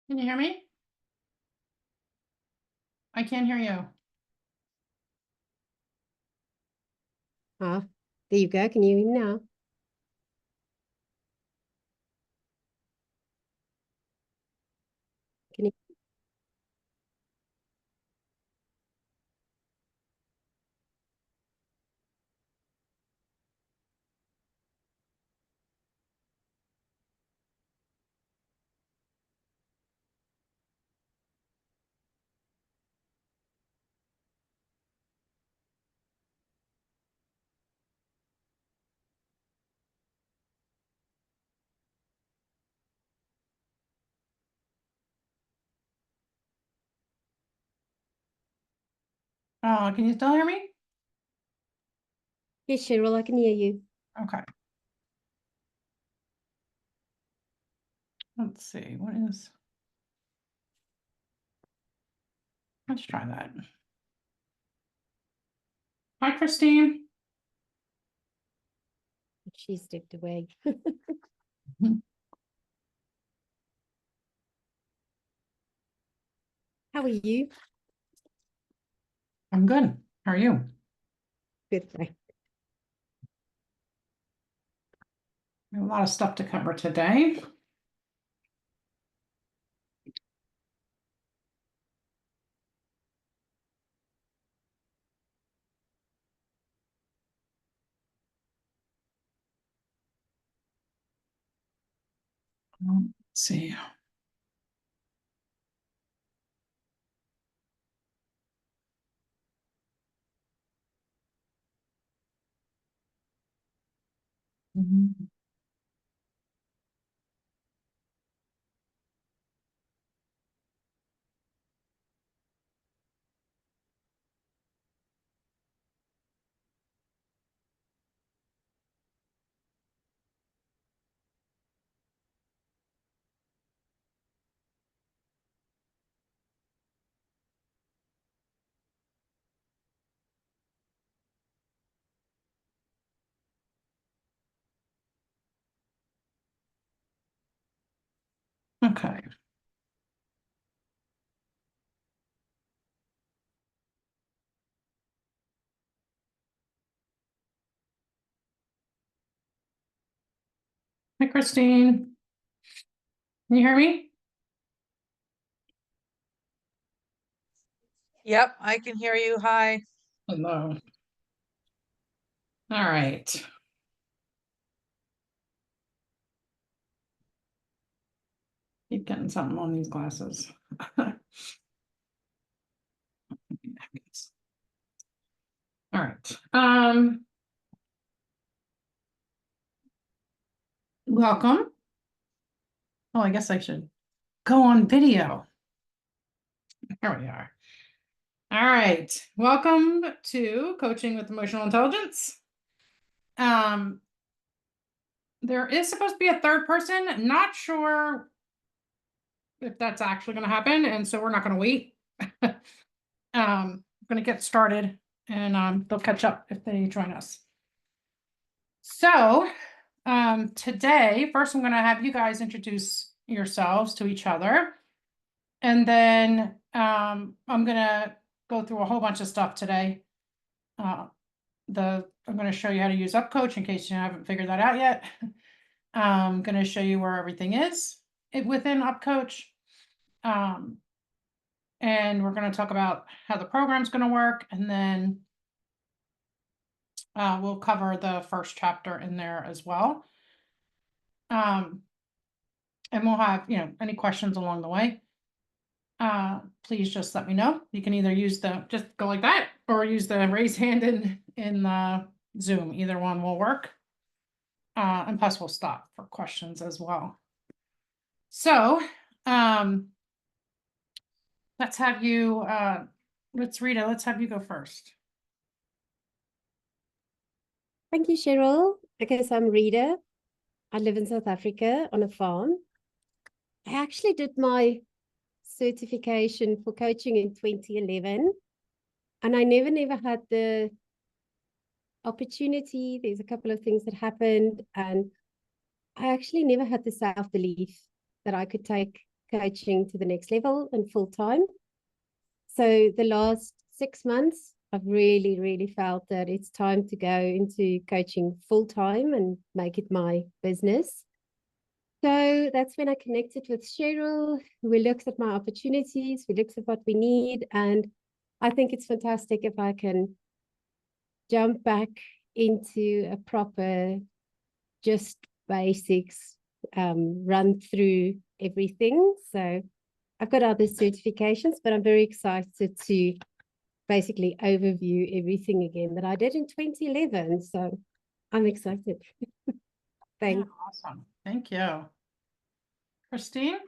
Can you hear me? I can't hear you. Ah, there you go. Can you hear me now? Can you? Can you still hear me? Yes, Cheryl, I can hear you. Okay. Let's see, let's try that. Hi, Christine. She stepped away. How are you? I'm good. How are you? Good, thanks. We have a lot of stuff to cover today. Let's see. Mhm. Okay. Hi, Christine. Can you hear me? Yep, I can hear you. Hi. Hello. All right. Keep getting something on these glasses. All right. Welcome. Oh, I guess I should go on video. Here we are. All right. Welcome to Coaching with Emotional Intelligence. There is supposed to be a third person. Not sure if that's actually going to happen, and so we're not going to wait. I'm going to get started, and they'll catch up if they join us. So today, first I'm going to have you guys introduce yourselves to each other, and then I'm going to go through a whole bunch of stuff today. I'm going to show you how to use UpCoach in case you haven't figured that out yet. I'm going to show you where everything is within UpCoach. And we're going to talk about how the program's going to work, and then we'll cover the first chapter in there as well. And we'll have, any questions along the way. Please just let me know. You can either use just go like that, or use the raise hand in the Zoom. Either one will work. And plus we'll stop for questions as well. So, let's have you, Rita, let's have you go first. Thank you, Cheryl. Okay, so I'm Rita. I live in South Africa on a farm. I actually did my certification for coaching in 2011, and I never had the opportunity. There's a couple of things that happened, and I actually never had the self-belief that I could take coaching to the next level and full time. So the last 6 months, I've really, really felt that it's time to go into coaching full time and make it my business. So that's when I connected with Cheryl. We looked at my opportunities, we looked at what we need, and I think it's fantastic if I can jump back into a proper, just basics, run through everything. So I've got other certifications, but I'm very excited to basically overview everything again that I did in 2011. So I'm excited. Thanks. Yeah, awesome. Thank you. Christine?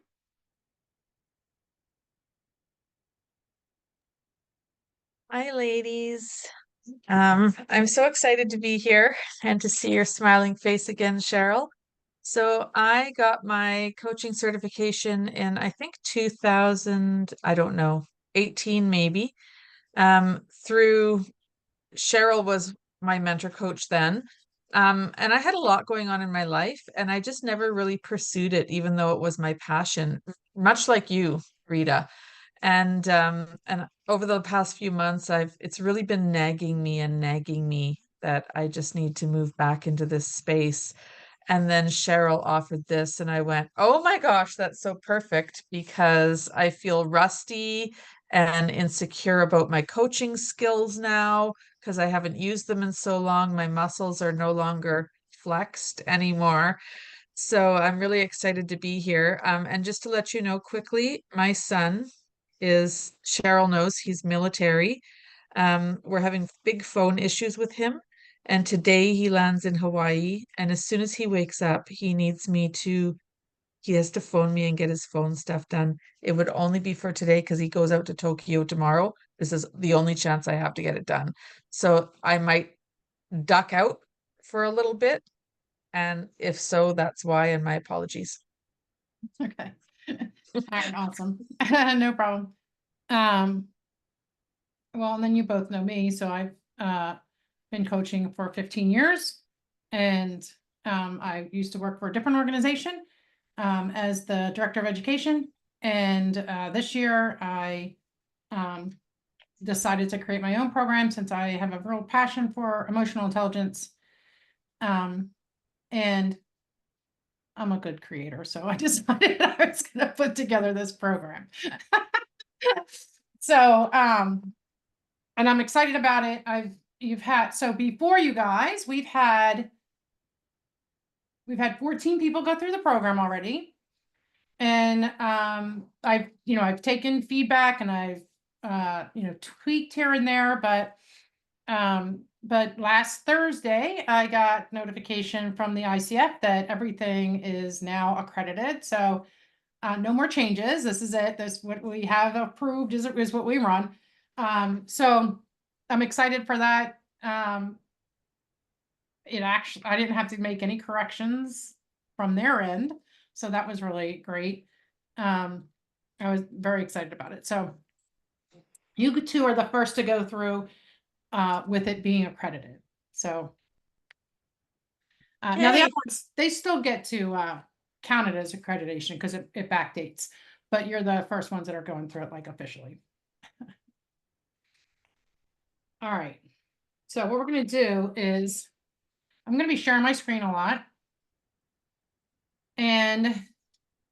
Hi, ladies. I'm so excited to be here and to see your smiling face again, Cheryl. So I got my coaching certification in, I think, 2000, I don't know, 18 maybe, through Cheryl was my mentor coach then. And I had a lot going on in my life, and I just never really pursued it, even though it was my passion, much like you, Rita. And over the past few months, it's really been nagging me that I just need to move back into this space. And then Cheryl offered this, and I went, oh my gosh, that's so perfect, because I feel rusty and insecure about my coaching skills now because I haven't used them in so long. My muscles are no longer flexed anymore. So I'm really excited to be here. And just to let you know quickly, my son is, Cheryl knows, he's military. We're having big phone issues with him. And today he lands in Hawaii. And as soon as he wakes up, he has to phone me and get his phone stuff done. It would only be for today because he goes out to Tokyo tomorrow. This is the only chance I have to get it done. So I might duck out for a little bit. And if so, that's why, and my apologies. Okay. All right, awesome. No problem. Well, and then you both know me, so I've been coaching for 15 years, and I used to work for a different organization as the director of education. And this year I decided to create my own program since I have a real passion for emotional intelligence. And I'm a good creator, so I decided I was going to put together this program. So, and I'm excited about it. So before you guys, we've had 14 people go through the program already. And I've taken feedback and I've tweaked here and there, but last Thursday I got notification from the ICF that everything is now accredited. So no more changes. This is it. This what we have approved is what we run. So I'm excited for that. I didn't have to make any corrections from their end. So that was really great. I was very excited about it. So you two are the first to go through with it being accredited. So now the Yay. other ones, they still get to count it as accreditation because it backdates, but you're the first ones that are going through it like officially. All right. So what we're going to do is I'm going to be sharing my screen a lot. And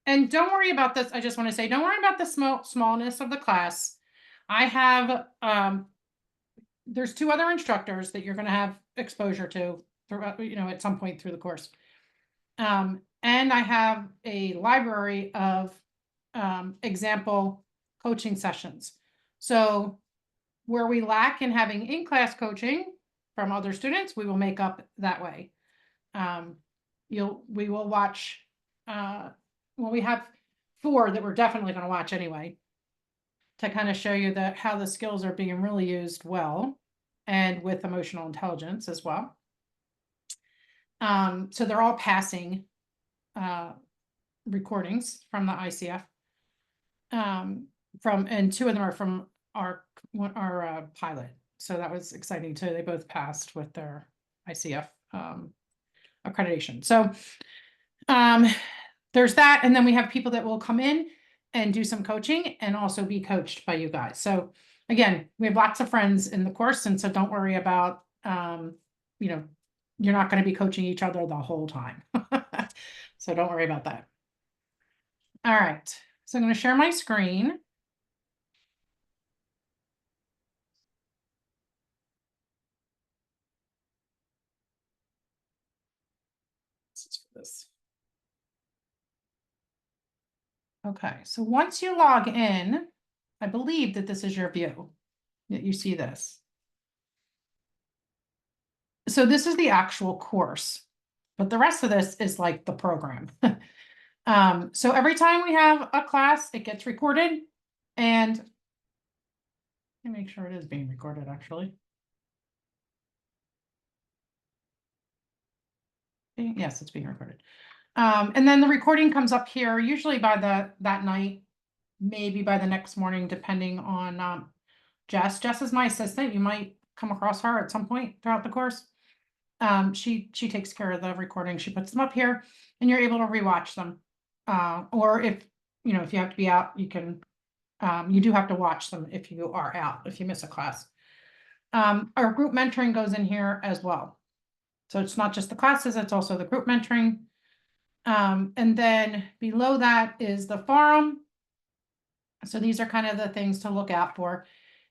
don't worry about this. I just want to say, don't worry about the smallness of the class. I have, there's 2 other instructors that you're going to have exposure to throughout, at some point through the course. And I have a library of example coaching sessions. So where we lack in having in-class coaching from other students, we will make up that way. We will watch, well, we have 4 that we're definitely going to watch anyway, to kind of show you how the skills are being really used well, and with emotional intelligence as well. So they're all passing recordings from the ICF. And 2 of them are from our pilot. So that was exciting too. They both passed with their ICF accreditation. So there's that. And then we have people that will come in and do some coaching and also be coached by you guys. So again, we have lots of friends in the course, and so don't worry about, you know, you're not going to be coaching each other the whole time. So don't worry about that. All right, so I'm going to share my screen. This is for this. Okay, so once you log in, I believe that this is your view, that you see this. So this is the actual course, but the rest of this is like the program. So every time we have a class, it gets recorded, and let me make sure it is being recorded actually. Yes, it's being recorded. And then the recording comes up here, usually by that night, maybe by the next morning, depending on Jess. Jess is my assistant. You might come across her at some point throughout the course. She takes care of the recording. She puts them up here, and you're able to rewatch them. Or if you have to be out, you can. You do have to watch them if you are out, if you miss a class. Our group mentoring goes in here as well. So it's not just the classes, it's also the group mentoring. And then below that is the forum. So these are kind of the things to look out for.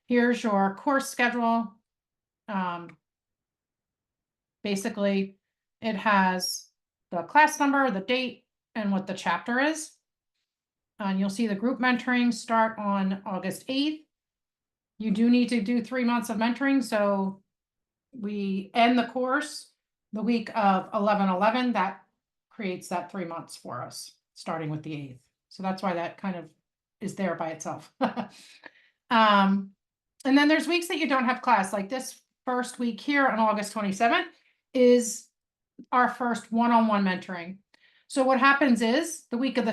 Here's your course schedule. Basically, it has the class number, the date, and what the chapter is. And you'll see the group mentoring start on August 8th. You do need to do 3 months of mentoring, so we end the course the week of 11/11. That creates that 3 months for us, starting with the 8th. So that's why that kind of is there by itself. And then there's weeks that you don't have class, like this first week here on August 27th is our first one-on-one mentoring. So what happens is the week of the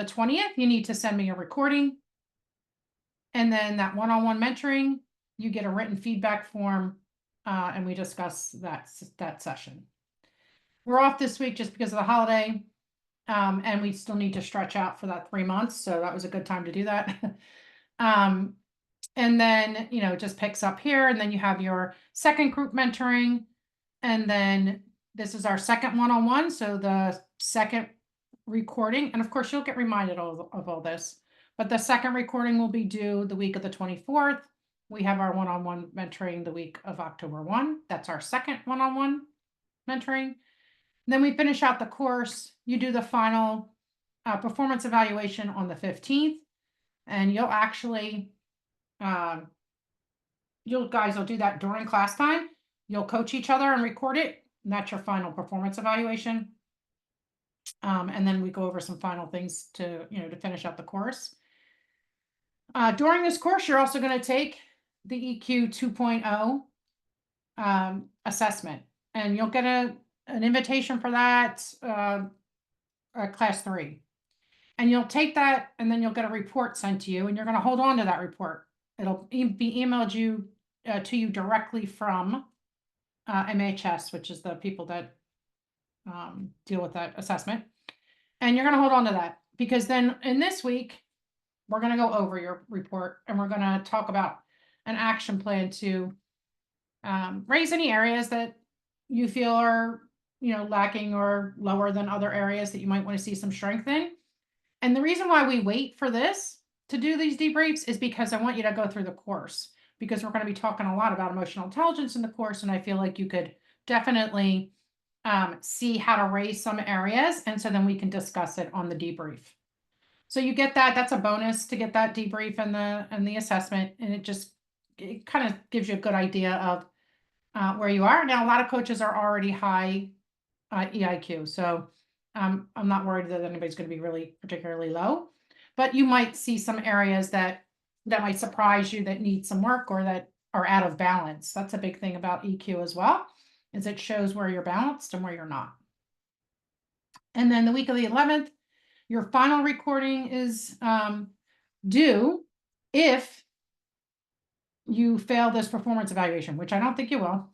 20th, you need to send me a recording. And then that one-on-one mentoring, you get a written feedback form, and we discuss that session. We're off this week just because of the holiday, and we still need to stretch out for that 3 months. So that was a good time to do that. And then, it just picks up here, and then you have your second group mentoring. And then this is our second one-on-one. So the second recording, and of course you'll get reminded of all this, but the second recording will be due the week of the 24th. We have our one-on-one mentoring the week of October 1. That's our second one-on-one mentoring. Then we finish out the course. You do the final performance evaluation on the 15th, and you'll actually, you guys will do that during class time. You'll coach each other and record it, and that's your final performance evaluation. And then we go over some final things to finish out the course. During this course, you're also going to take the EQ 2.0 assessment, and you'll get an invitation for that class 3. And you'll take that, and then you'll get a report sent to you, and you're going to hold on to that report. It'll be emailed to you directly from MHS, which is the people that deal with that assessment. And you're going to hold on to that, because then in this week, we're going to go over your report, and we're going to talk about an action plan to raise any areas that you feel are, lacking or lower than other areas that you might want to see some strength in. And the reason why we wait for this to do these debriefs is because I want you to go through the course, because we're going to be talking a lot about emotional intelligence in the course. And I feel like you could definitely see how to raise some areas. And so then we can discuss it on the debrief. So you get that. That's a bonus to get that debrief and the assessment. And it kind of gives you a good idea of where you are. Now, a lot of coaches are already high EIQ. So I'm not worried that anybody's going to be really particularly low, but you might see some areas that might surprise you that need some work or that are out of balance. That's a big thing about EQ as well, is it shows where you're balanced and where you're not. And then the week of the 11th, your final recording is due if you fail this performance evaluation, which I don't think you will.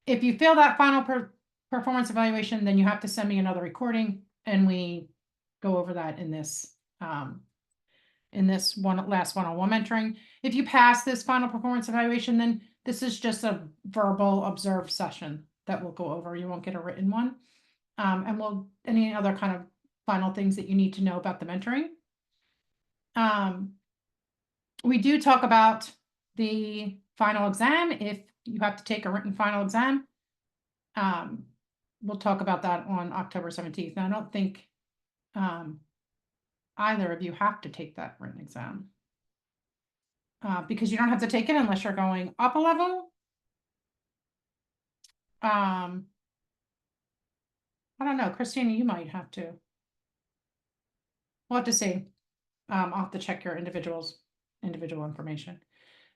If you fail that final performance evaluation, then you have to send me another recording, and we go over that in this in this last one-on-one mentoring. If you pass this final performance evaluation, then this is just a verbal observed session that we'll go over. You won't get a written one. And any other kind of final things that you need to know about the mentoring. We do talk about the final exam if you have to take a written final exam. We'll talk about that on October 17th. Now, I don't think either of you have to take that written exam. Because you don't have to take it unless you're going up a level. I don't know, Christina, you might have to. We'll have to see. I'll have to check your individual information.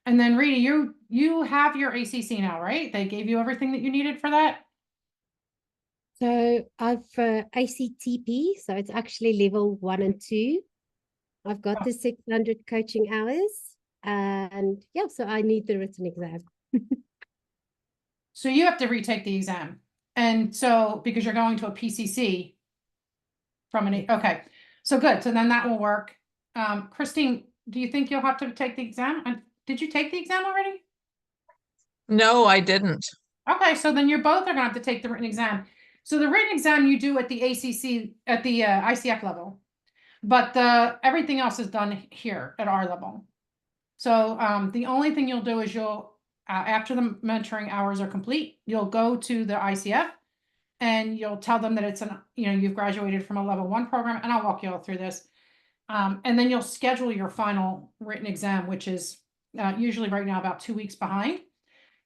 And then Rita, you have your ACC now, right? They gave you everything that you needed for that? So I've ACTP, so it's actually level 1 and 2. I've got the 600 coaching hours, and yeah, so I need the written exam. So you have to retake the exam. And so, because you're going to a PCC from okay, so good. So then that will work. Christine, do you think you'll have to take the exam? Did you take the exam already? No, I didn't. Okay, so then you're both are gonna have to take the written exam. So the written exam you do at the ACC, at the ICF level, but everything else is done here at our level. So the only thing you'll do is after the mentoring hours are complete, you'll go to the ICF and you'll tell them that it's you've graduated from a level 1 program, and I'll walk you all through this. And then you'll schedule your final written exam, which is usually right now about 2 weeks behind.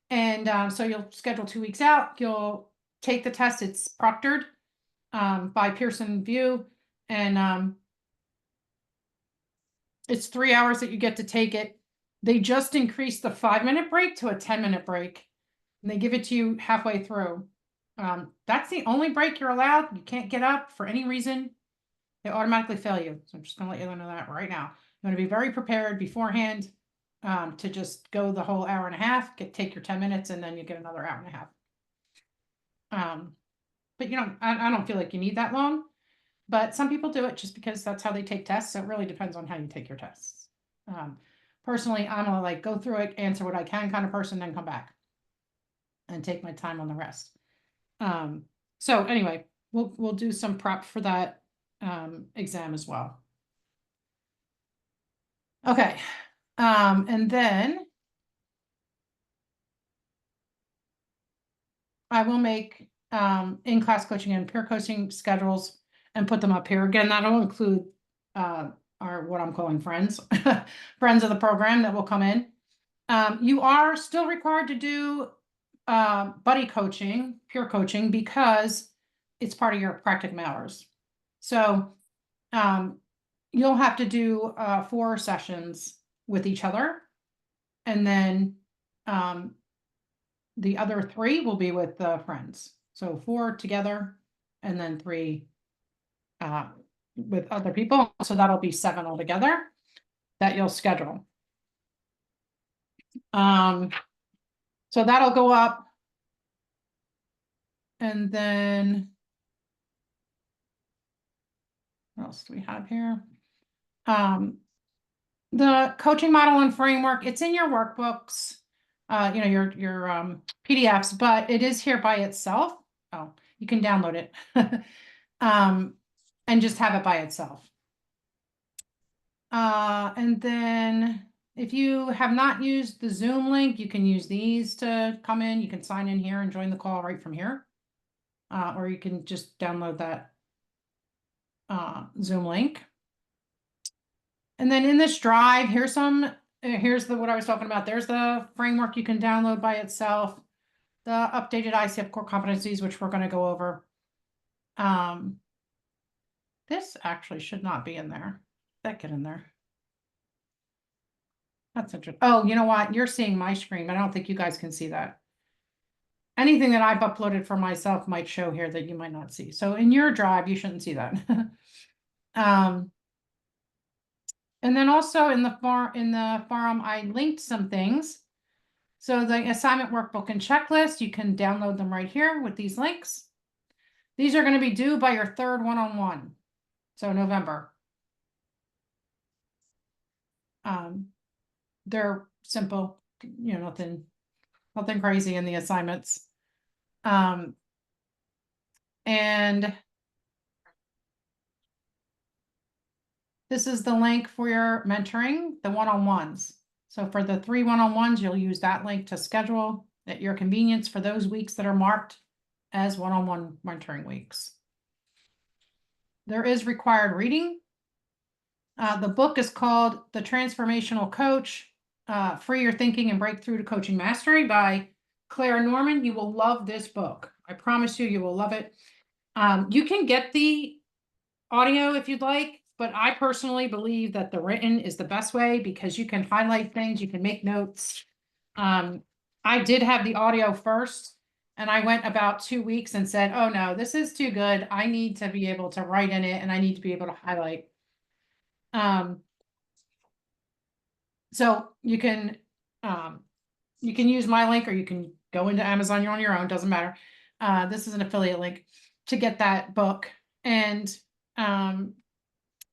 And so you'll schedule 2 weeks out, you'll take the test, it's proctored by Pearson VUE, and it's 3 hours that you get to take it. They just increased the 5-minute break to a 10-minute break, and they give it to you halfway through. That's the only break you're allowed. You can't get up for any reason. They automatically fail you. So I'm just going to let you know that right now. You want to be very prepared beforehand to just go the whole hour and a half, take your 10 minutes, and then you get another hour and a half. But I don't feel like you need that long, but some people do it just because that's how they take tests. So it really depends on how you take your tests. Personally, I'm a go through it, answer what I can kind of person, then come back and take my time on the rest. So anyway, we'll do some prep for that exam as well. Okay. And then I will make in-class coaching and peer coaching schedules and put them up here. Again, that'll include what I'm calling friends, friends of the program that will come in. You are still required to do buddy coaching, peer coaching, because it's part of your practicum hours. So you'll have to do 4 sessions with each other, and then the other 3 will be with friends. So 4 together, and then 3 with other people. So that'll be 7 altogether that you'll schedule. So that'll go up. And then what else do we have here? The coaching model and framework, it's in your workbooks, your PDFs, but it is here by itself. Oh, you can download it and just have it by itself. And then if you have not used the Zoom link, you can use these to come in. You can sign in here and join the call right from here. Or you can just download that Zoom link. And then in this drive, here's what I was talking about. There's the framework you can download by itself. The updated ICF core competencies, which we're going to go over. This actually should not be in there. That get in there. That's interesting. Oh, you know what? You're seeing my screen, but I don't think you guys can see that. Anything that I've uploaded for myself might show here that you might not see. So in your drive, you shouldn't see that. And then also in the forum, I linked some things. So the assignment workbook and checklist, you can download them right here with these links. These are going to be due by your 3rd one-on-one. So November. They're simple, you know, nothing crazy in the assignments. And this is the link for your mentoring, the one-on-ones. So for the 3 one-on-ones, you'll use that link to schedule at your convenience for those weeks that are marked as one-on-one mentoring weeks. There is required reading. The book is called The Transformational Coach, Free Your Thinking and Breakthrough to Coaching Mastery by Claire Norman. You will love this book. I promise you, you will love it. You can get the audio if you'd like, but I personally believe that the written is the best way because you can highlight things, you can make notes. I did have the audio first, and I went about 2 weeks and said, oh no, this is too good. I need to be able to write in it and I need to be able to highlight. So you can use my link or you can go into Amazon on your own, doesn't matter. This is an affiliate link to get that book. And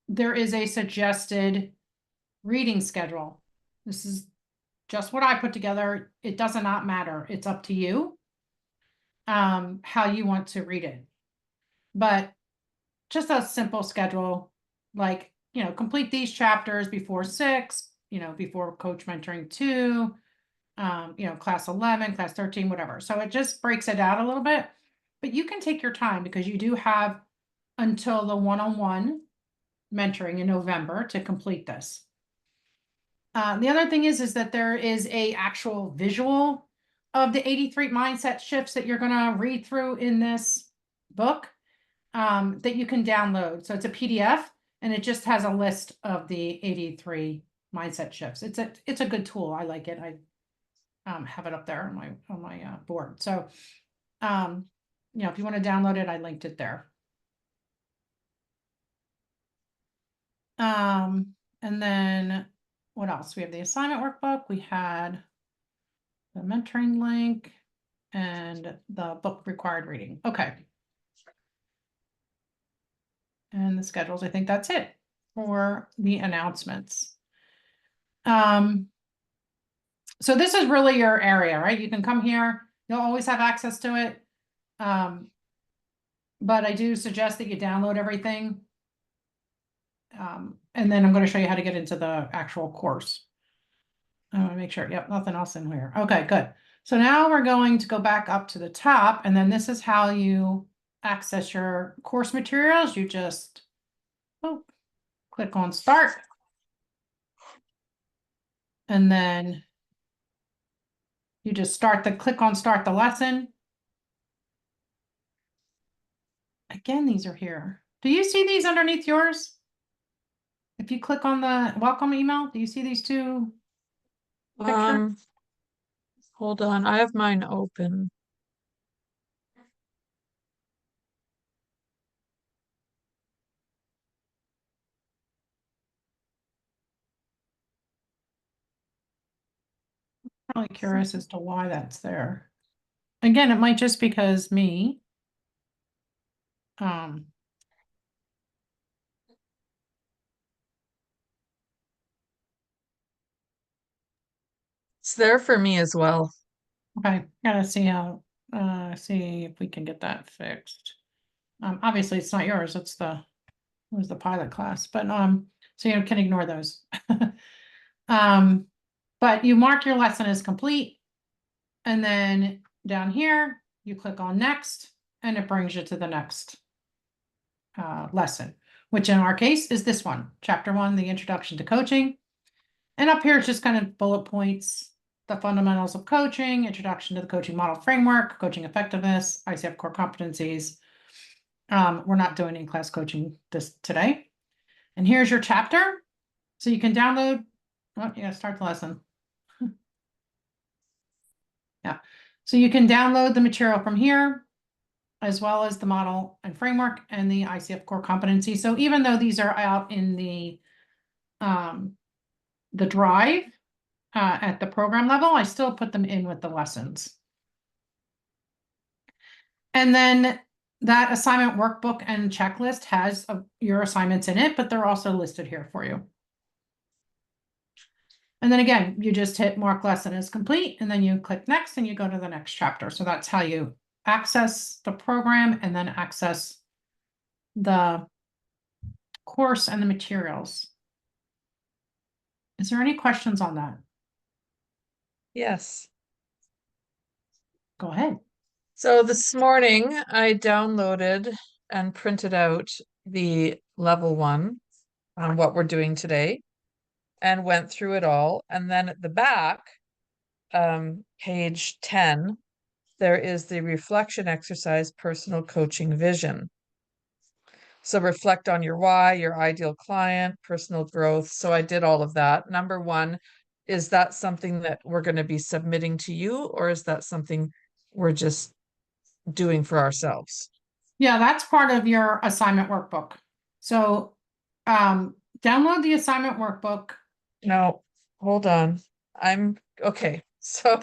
there is a suggested reading schedule. This is just what I put together. It does not matter. It's up to you how you want to read it. But just a simple schedule, like, you know, complete these chapters before 6, you know, before coach mentoring 2, you know, class 11, class 13, whatever. So it just breaks it out a little bit, but you can take your time because you do have until the one-on-one mentoring in November to complete this. The other thing is that there is a actual visual of the 83 mindset shifts that you're going to read through in this book that you can download. So it's a PDF and it just has a list of the 83 mindset shifts. It's a good tool. I like it. I have it up there on my board. So, you know, if you want to download it, I linked it there. And then what else? We have the assignment workbook. We had the mentoring link and the book required reading. Okay. And the schedules, I think that's it for the announcements. So this is really your area, right? You can come here. You'll always have access to it. But I do suggest that you download everything. And then I'm going to show you how to get into the actual course. I want to make sure. Yep, nothing else in here. Okay, good. So now we're going to go back up to the top, and then this is how you access your course materials. You just click on Start. And then you just click on Start the lesson. Again, these are here. Do you see these underneath yours? If you click on the welcome email, do you see these two pictures? Hold on, I have mine open. I'm really curious as to why that's there. Again, it might just because me. It's there for me as well. Okay, gotta see how, see if we can get that fixed. Obviously it's not yours, it was the pilot class, but, so you can ignore those. But you mark your lesson as complete, and then down here, you click on next, and it brings you to the next lesson, which in our case is this one, chapter 1, the introduction to coaching. And up here, it's just kind of bullet points, the fundamentals of coaching, introduction to the coaching model framework, coaching effectiveness, ICF core competencies. We're not doing in-class coaching this today. And here's your chapter. So you can download, oh, you gotta start the lesson. Yeah, so you can download the material from here, as well as the model and framework and the ICF core competency. So even though these are out in the drive at the program level, I still put them in with the lessons. And then that assignment workbook and checklist has your assignments in it, but they're also listed here for you. And then again, you just hit mark lesson as complete, and then you click next and you go to the next chapter. So that's how you access the program and then access the course and the materials. Is there any questions on that? Yes. Go ahead. So this morning I downloaded and printed out the level 1 on what we're doing today and went through it all. And then at the back, page 10, there is the reflection exercise, personal coaching vision. So reflect on your why, your ideal client, personal growth. So I did all of that. Number 1, is that something that we're going to be submitting to you, or is that something we're just doing for ourselves? Yeah, that's part of your assignment workbook. So download the assignment workbook. No, hold on. I'm okay. So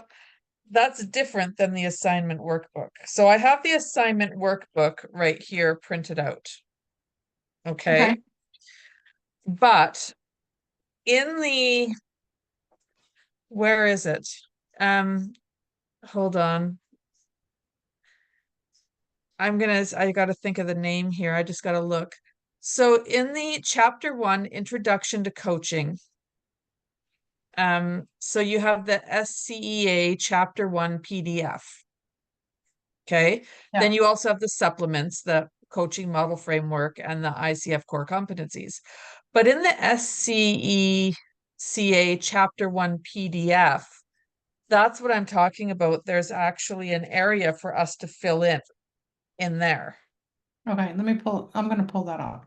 that's different than the assignment workbook. So I have the assignment workbook right here printed out. Okay. Okay. But in the, where is it? Hold on. I gotta think of the name here. I just gotta look. So in the chapter 1, Introduction to Coaching, so you have the SCEA chapter 1 PDF. Okay. Yeah. Then you also have the supplements, the coaching model framework and the ICF core competencies. But in the SCECA chapter 1 PDF, that's what I'm talking about. There's actually an area for us to fill in there. Okay, I'm going to pull that out.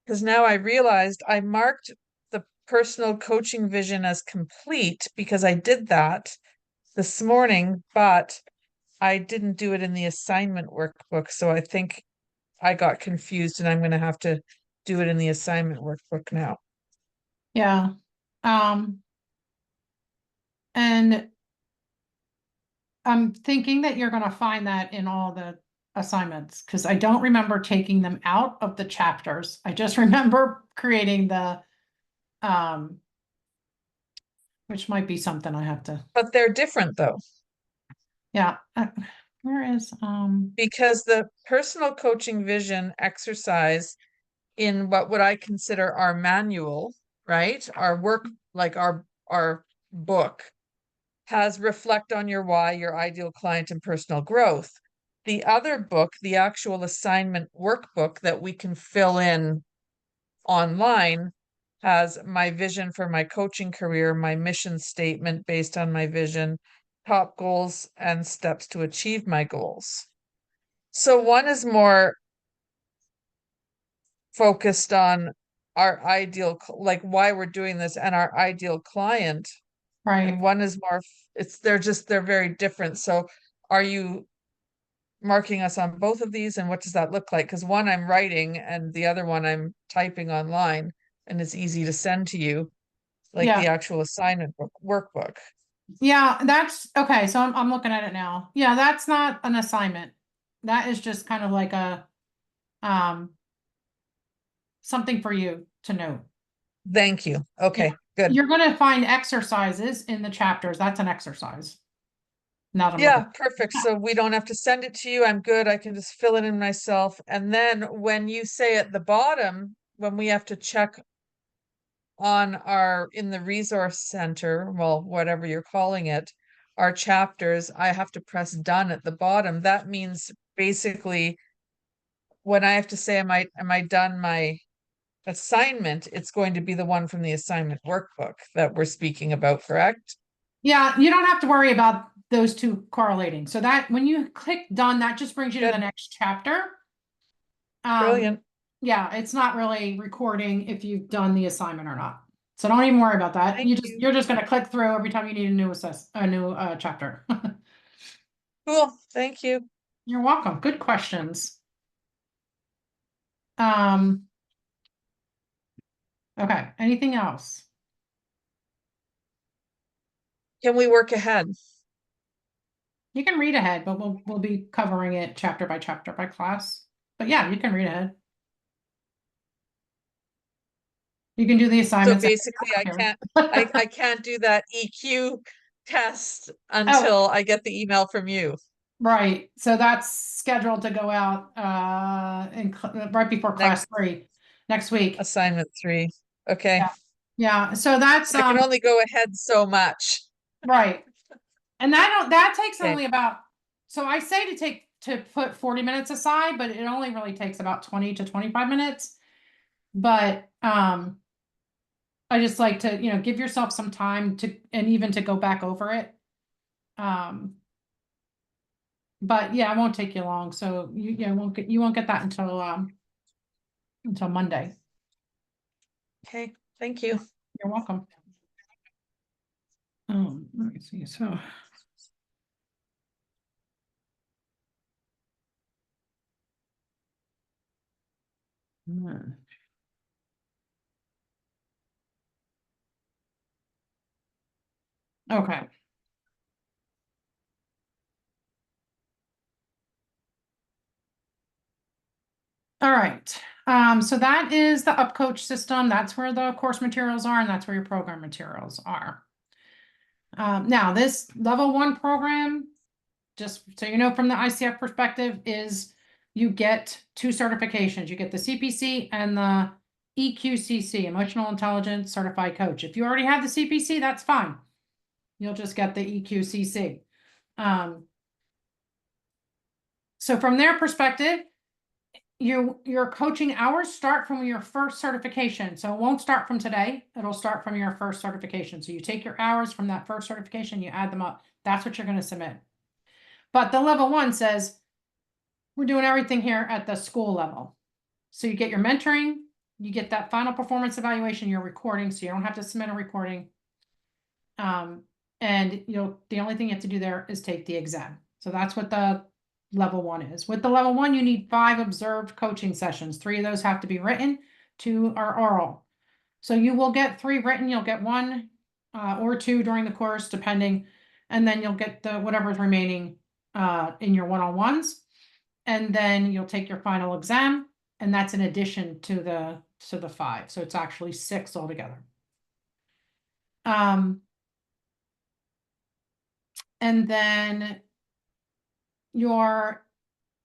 Because now I realized I marked the personal coaching vision as complete because I did that this morning, but I didn't do it in the assignment workbook. So I think I got confused and I'm going to have to do it in the assignment workbook now. Yeah. And I'm thinking that you're going to find that in all the assignments because I don't remember taking them out of the chapters. I just remember creating the, which might be something I have to, But they're different though, yeah. Where is, because the personal coaching vision exercise in what would I consider our manual, right? Our work, like our book has reflect on your why, your ideal client, and personal growth. The other book, the actual assignment workbook that we can fill in online, has my vision for my coaching career, my mission statement based on my vision, top goals, and steps to achieve my goals. So one is more focused on our ideal, like why we're doing this and our ideal client. right. And one is more, they're very different. So are you marking us on both of these, and what does that look like? Because one I'm writing and the other one I'm typing online, and it's easy to send to you, like Yeah. the actual assignment workbook. Yeah, that's okay. So I'm looking at it now. Yeah, that's not an assignment. That is just kind of like a, something for you to know. Thank you. Okay, good. You're going to find exercises in the chapters. That's an exercise. Now that I'm Yeah, looking. perfect. So we don't have to send it to you. I'm good. I can just fill it in myself. And then when you say at the bottom, when we have to check on in the resource center, well, whatever you're calling it, our chapters, I have to press done at the bottom. That means basically when I have to say, am I done my assignment, it's going to be the one from the assignment workbook that we're speaking about, correct? Yeah, you don't have to worry about those two correlating. So that when you click done, that just brings you to the Good. next chapter. Brilliant. Yeah, it's not really recording if you've done the assignment or not. So don't even worry about that. Thank you. You're just gonna click through every time you need a new chapter. Cool. Thank you. You're welcome. Good questions. Okay, anything else? Can we work ahead? You can read ahead, but we'll be covering it chapter by class. But yeah, you can read ahead. You can do the So assignments. basically, I can't do that EQ test until I get the email from you. Right, so that's scheduled to go out right before class 3 next week. Assignment 3. Okay. Yeah, so that's I can only go ahead so much. right. And that takes Okay. only about, so I say to put 40 minutes aside, but it only really takes about 20 to 25 minutes. But I just like to, give yourself some time and even to go back over it. But yeah, it won't take you long. So you won't get that until Monday. Okay, thank you. You're welcome. Let me see. So okay. All right. So that is the UpCoach system. That's where the course materials are, and that's where your program materials are. Now this level 1 program, just so you know from the ICF perspective, is you get 2 certifications. You get the CPC and the EQCC, Emotional Intelligence Certified Coach. If you already have the CPC, that's fine. You'll just get the EQCC. So from their perspective, your coaching hours start from your first certification. So it won't start from today. It'll start from your first certification. So you take your hours from that first certification, you add them up. That's what you're going to submit. But the level 1 says we're doing everything here at the school level. So you get your mentoring, you get that final performance evaluation, your recording, so you don't have to submit a recording. And the only thing you have to do there is take the exam. So that's what the level 1 is. With the level 1, you need 5 observed coaching sessions. 3 of those have to be written, 2 are oral. So you will get 3 written, you'll get 1 or 2 during the course, depending, and then you'll get the whatever's remaining in your one-on-ones. And then you'll take your final exam, and that's in addition to the 5. So it's actually 6 altogether. And then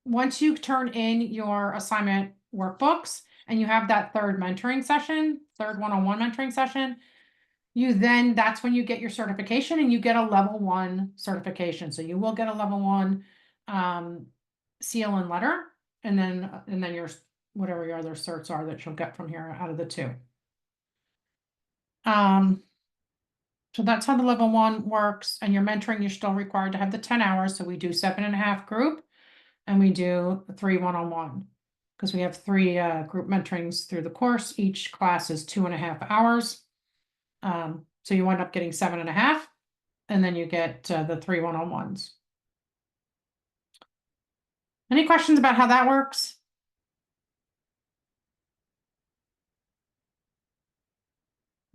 once you turn in your assignment workbooks and you have that third one-on-one mentoring session, that's when you get your certification and you get a level 1 certification. So you will get a level 1 seal and letter, and then your whatever your other certs are that you'll get from here out of the 2. So that's how the level 1 works. And your mentoring, you're still required to have the 10 hours. So we do 7.5 group, and we do 3 one-on-one, because we have 3 group mentorings through the course. Each class is 2.5 hours. So you wind up getting 7.5, and then you get the 3 one-on-ones. Any questions about how that works?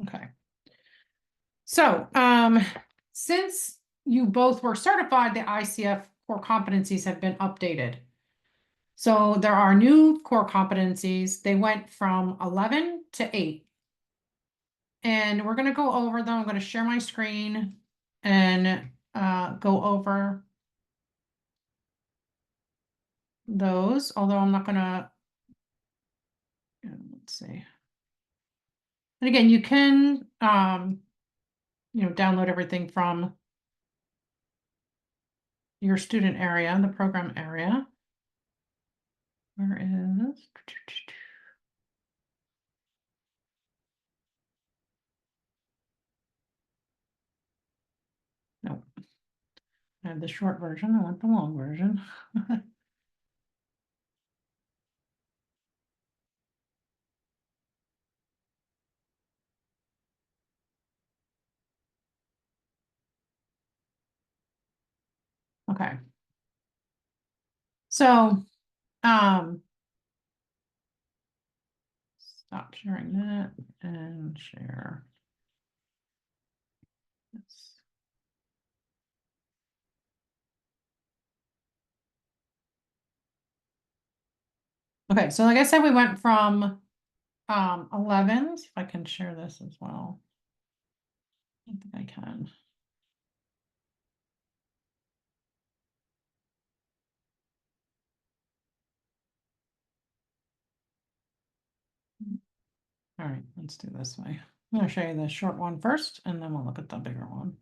Okay. So, since you both were certified, the ICF core competencies have been updated. So there are new core competencies. They went from 11 to 8. And we're going to go over them. I'm going to share my screen and go over those, although I'm not going to, let's see. And again, you can, download everything from your student area, the program area. Where is? Nope. I have the short version. I want the long version. Okay. So, stop sharing that and share this. Okay, so like I said, we went from 11, if I can share this as well. I think I can. All right, let's do this way. I'm going to show you the short one first, and then we'll look at the bigger one.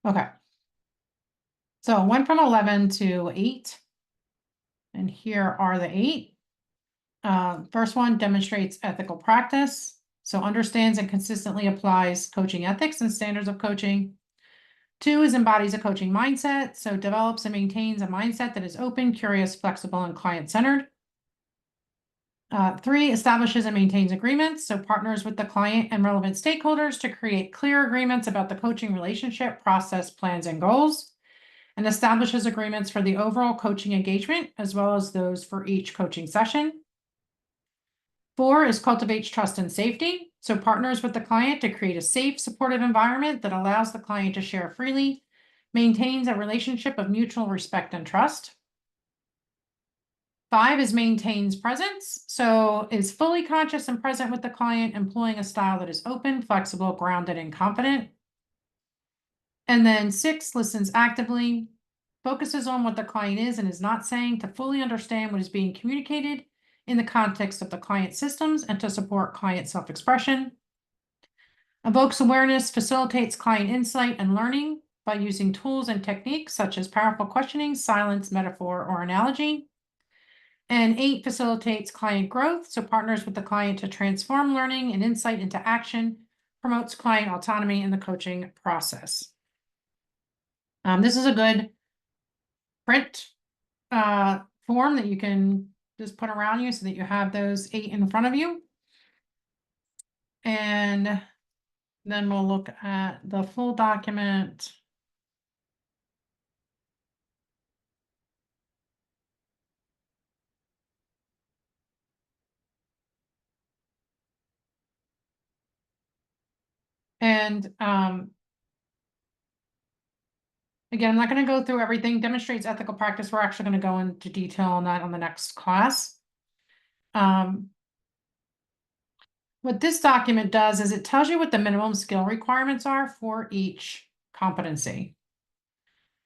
Okay. So it went from 11 to 8. And here are the 8. First one demonstrates ethical practice. So understands and consistently applies coaching ethics and standards of coaching. 2 is embodies a coaching mindset. So develops and maintains a mindset that is open, curious, flexible, and client-centered. 3 establishes and maintains agreements. So partners with the client and relevant stakeholders to create clear agreements about the coaching relationship, process, plans, and goals. And establishes agreements for the overall coaching engagement, as well as those for each coaching session. 4 is cultivates trust and safety. So partners with the client to create a safe, supportive environment that allows the client to share freely, maintains a relationship of mutual respect and trust. 5 is maintains presence. So is fully conscious and present with the client, employing a style that is open, flexible, grounded, and confident. And then 6 listens actively, focuses on what the client is and is not saying to fully understand what is being communicated in the context of the client systems and to support client self-expression. Evokes awareness, facilitates client insight and learning by using tools and techniques such as powerful questioning, silence, metaphor, or analogy. And 8 facilitates client growth, so partners with the client to transform learning and insight into action, promotes client autonomy in the coaching process. This is a good print form that you can just put around you so that you have those 8 in front of you. And then we'll look at the full document. And again, I'm not going to go through everything. Demonstrates ethical practice. We're actually going to go into detail on that on the next class. What this document does is it tells you what the minimum skill requirements are for each competency.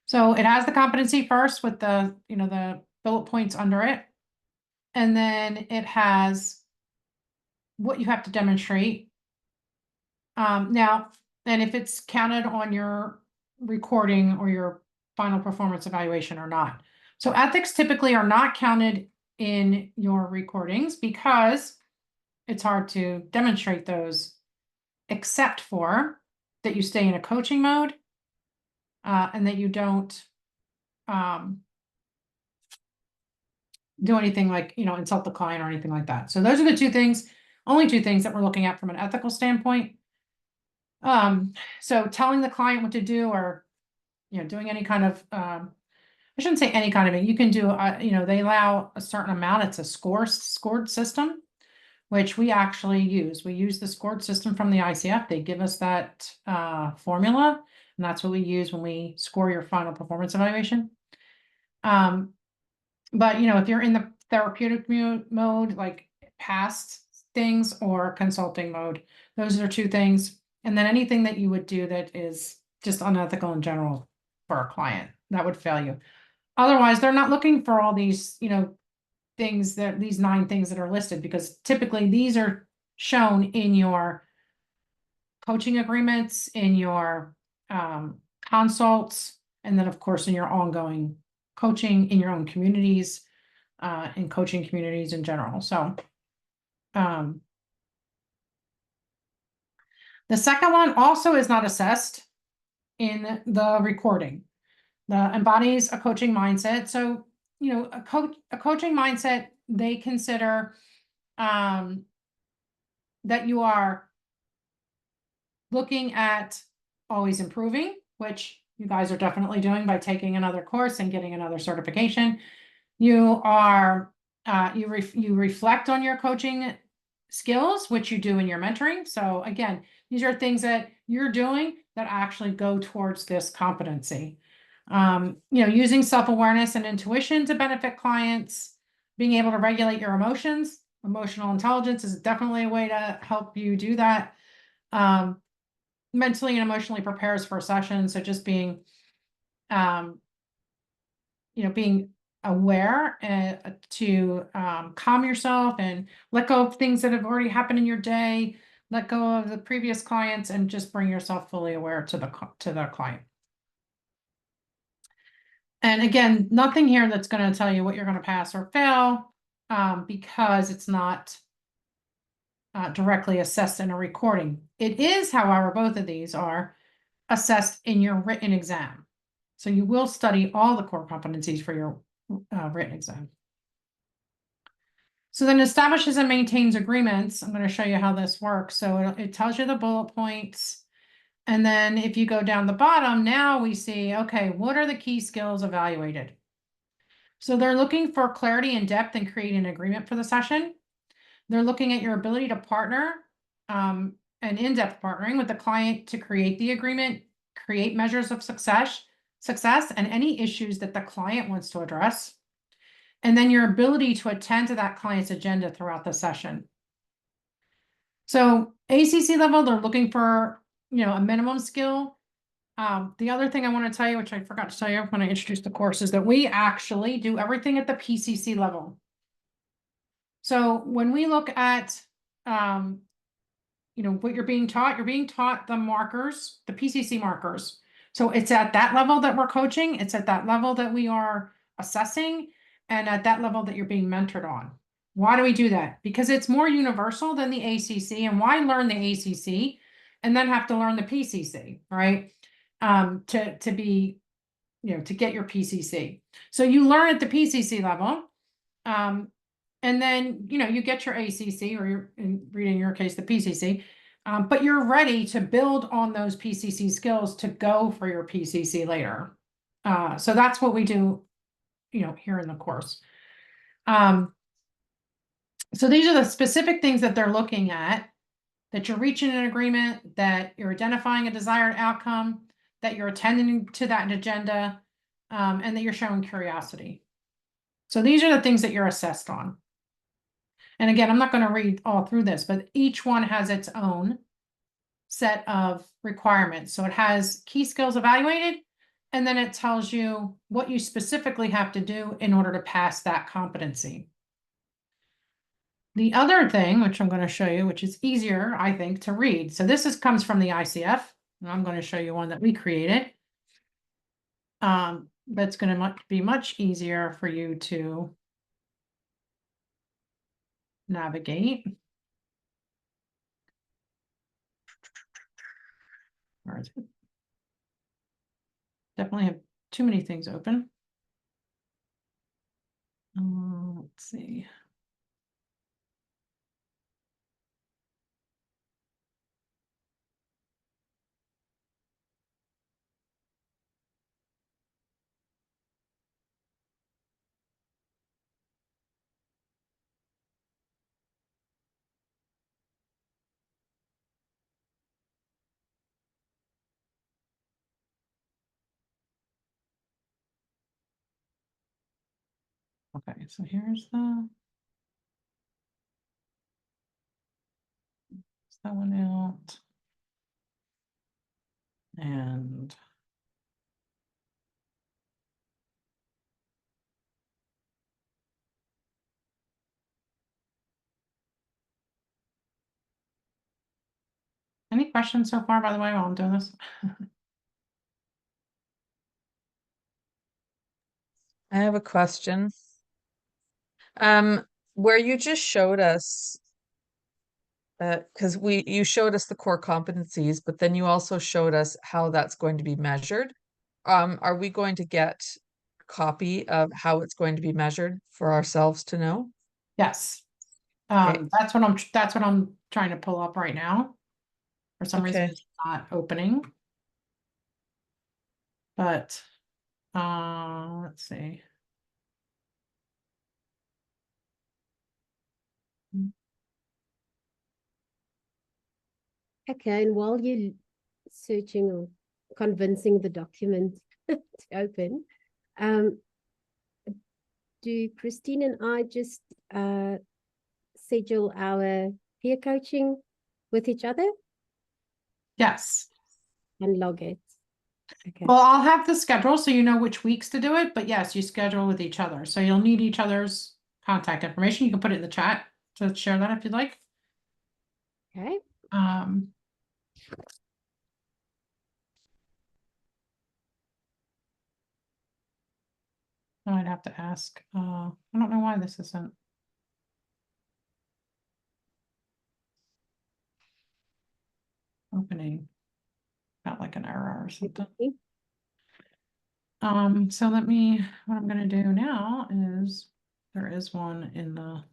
So it has the competency first with the, the bullet points under it. And then it has what you have to demonstrate. Now, and if it's counted on your recording or your final performance evaluation or not. So ethics typically are not counted in your recordings because it's hard to demonstrate those, except for that you stay in a coaching mode and that you don't do anything like, insult the client or anything like that. So those are the 2 things, only 2 things that we're looking at from an ethical standpoint. So telling the client what to do or, doing any kind of, I shouldn't say any kind of it. You can do, they allow a certain amount. It's a scored system, which we actually use. We use the scored system from the ICF. They give us that formula, and that's what we use when we score your final performance evaluation. But, if you're in the therapeutic mode, like past things or consulting mode, those are 2 things. And then anything that you would do that is just unethical in general for a client, that would fail you. Otherwise, they're not looking for all these, things that these 9 things that are listed, because typically these are shown in your coaching agreements, in your consults, and then of course in your ongoing coaching in your own communities, in coaching communities in general. So the second one also is not assessed in the recording. The embodies a coaching mindset. So, a coaching mindset, they consider that you are looking at always improving, which you guys are definitely doing by taking another course and getting another certification. You are, you reflect on your coaching skills, which you do in your mentoring. So again, these are things that you're doing that actually go towards this competency. Using self-awareness and intuition to benefit clients, being able to regulate your emotions. Emotional intelligence is definitely a way to help you do that. Mentally and emotionally prepares for a session. So just being, being aware to calm yourself and let go of things that have already happened in your day, let go of the previous clients, and just bring yourself fully aware to the client. And again, nothing here that's going to tell you what you're going to pass or fail, because it's not directly assessed in a recording. It is, however, both of these are assessed in your written exam. So you will study all the core competencies for your written exam. So then establishes and maintains agreements. I'm going to show you how this works. So it tells you the bullet points. And then if you go down the bottom, now we see, okay, what are the key skills evaluated? So they're looking for clarity and depth and create an agreement for the session. They're looking at your ability to partner and in-depth partnering with the client to create the agreement, create measures of success, and any issues that the client wants to address. And then your ability to attend to that client's agenda throughout the session. So ACC level, they're looking for, a minimum skill. The other thing I want to tell you, which I forgot to tell you when I introduced the course, is that we actually do everything at the PCC level. So when we look at, what you're being taught the markers, the PCC markers. So it's at that level that we're coaching. It's at that level that we are assessing, and at that level that you're being mentored on. Why do we do that? Because it's more universal than the ACC. And why learn the ACC and then have to learn the PCC, right? To be, to get your PCC. So you learn at the PCC level. And then, you get your ACC, or in your case, the PCC, but you're ready to build on those PCC skills to go for your PCC later. So that's what we do, here in the course. So these are the specific things that they're looking at, that you're reaching an agreement, that you're identifying a desired outcome, that you're attending to that agenda, and that you're showing curiosity. So these are the things that you're assessed on. And again, I'm not going to read all through this, but each one has its own set of requirements. So it has key skills evaluated, and then it tells you what you specifically have to do in order to pass that competency. The other thing, which I'm going to show you, which is easier, I think, to read. So this comes from the ICF, and I'm going to show you one that we created. That's going to be much easier for you to navigate. Where is it? Definitely have too many things open. Let's see. Okay, so here's that one out. And any questions so far, by the way, while I'm doing this? I have a question. Where you just showed us, because you showed us the core competencies, but then you also showed us how that's going to be measured. Are we going to get a copy of how it's going to be measured for ourselves to know? Yes. Okay. That's what I'm trying to pull up right now. For some reason, Okay. it's not opening. But let's see. Okay, and while you searching or convincing the document to open. Do Christine and I just schedule our peer coaching with each other Yes. and log it? Okay. Well, I'll have the schedule so you know which weeks to do it, but yes, you schedule with each other. So you'll need each other's contact information. You can put it in the chat to share that if you'd like. Okay. I'd have to ask. I don't know why this isn't opening. Got like an error or something. So what I'm gonna do now is, there is one in the.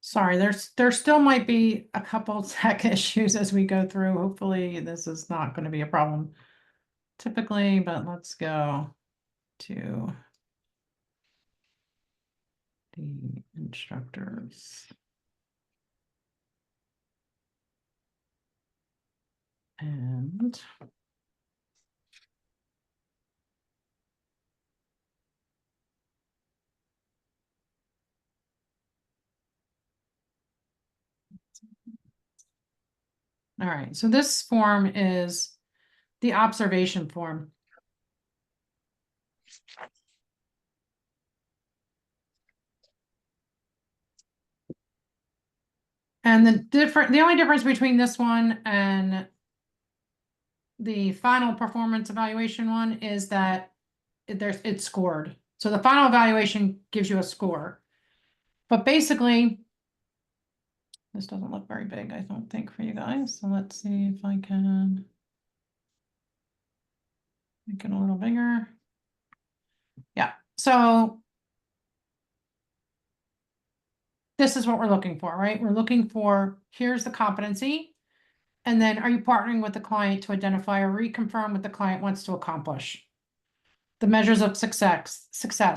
Sorry, there still might be a couple tech issues as we go through. Hopefully this is not gonna be a problem typically, but let's go to the instructors. And all right, so this form is the observation form. And the only difference between this one and the final performance evaluation one is that it's scored. So the final evaluation gives you a score. But basically, this doesn't look very big, I don't think, for you guys. So let's see if I can make it a little bigger. Yeah, so this is what we're looking for, right? We're looking for, here's the competency. And then are you partnering with the client to identify or reconfirm what the client wants to accomplish? The measures of success,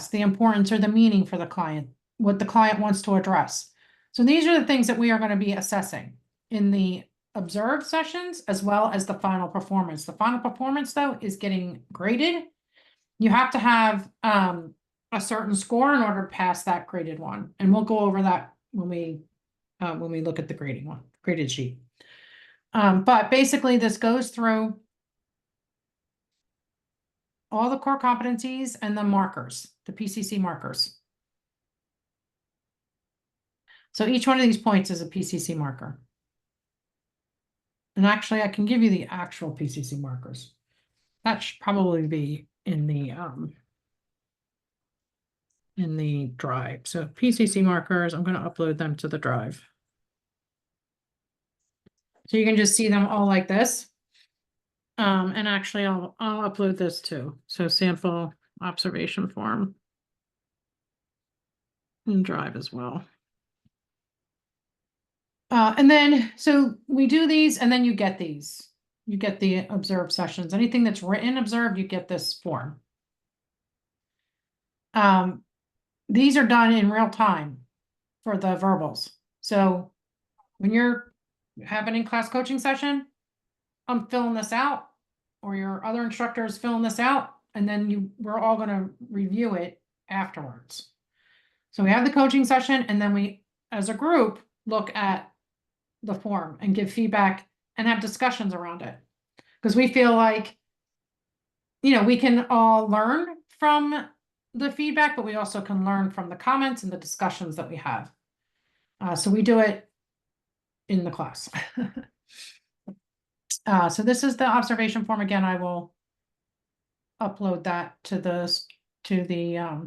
the importance or the meaning for the client, what the client wants to address. So these are the things that we are going to be assessing in the observed sessions as well as the final performance. The final performance, though, is getting graded. You have to have a certain score in order to pass that graded one. And we'll go over that when we look at the graded sheet. But basically this goes through all the core competencies and the markers, the PCC markers. So each one of these points is a PCC marker. And actually I can give you the actual PCC markers. That should probably be in the drive. So PCC markers, I'm going to upload them to the drive. So you can just see them all like this. And actually I'll upload this too. So sample observation form in drive as well. And then, so we do these and then you get these. You get the observed sessions. Anything that's written observed, you get this form. These are done in real time for the verbals. So when you're having in-class coaching session, I'm filling this out, or your other instructor is filling this out, and then we're all going to review it afterwards. So we have the coaching session, and then we, as a group, look at the form and give feedback and have discussions around it. Because we feel like, we can all learn from the feedback, but we also can learn from the comments and the discussions that we have. So we do it in the class. So this is the observation form. Again, I will upload that to the I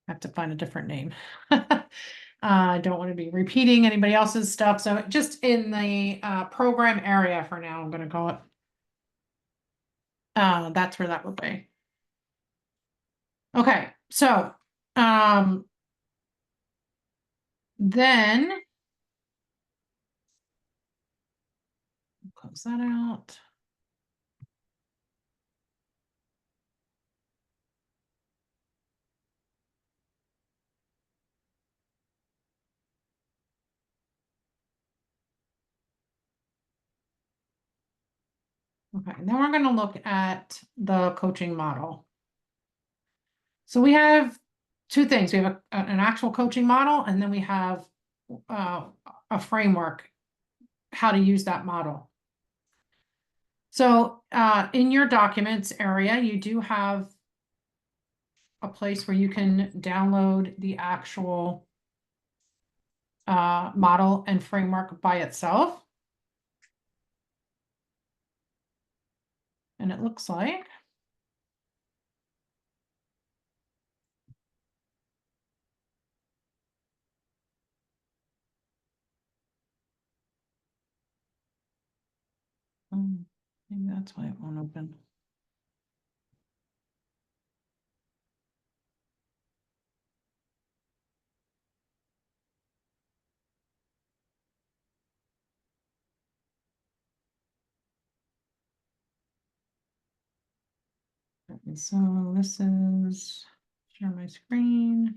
have to find a different name. I don't want to be repeating anybody else's stuff. So just in the program area for now, I'm going to call it. That's where that would be. Okay, so then close that out. Okay, and then we're going to look at the coaching model. So we have two things. We have an actual coaching model, and then we have a framework, how to use that model. So in your documents area, you do have a place where you can download the actual model and framework by itself. And it looks like maybe that's why it won't open. Okay, so this is share my screen.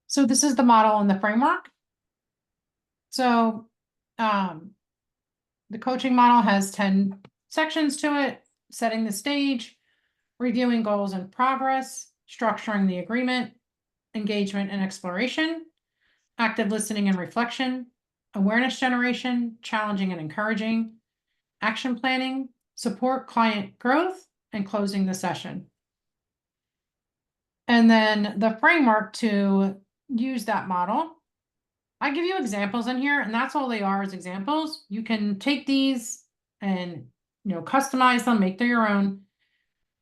So this is the model and the framework. So the coaching model has 10 sections to it: setting the stage, reviewing goals and progress, structuring the agreement, engagement and exploration, active listening and reflection, awareness generation, challenging and encouraging, action planning, support client growth, and closing the session. And then the framework to use that model. I give you examples in here, and that's all they are, is examples. You can take these and customize them, make them your own.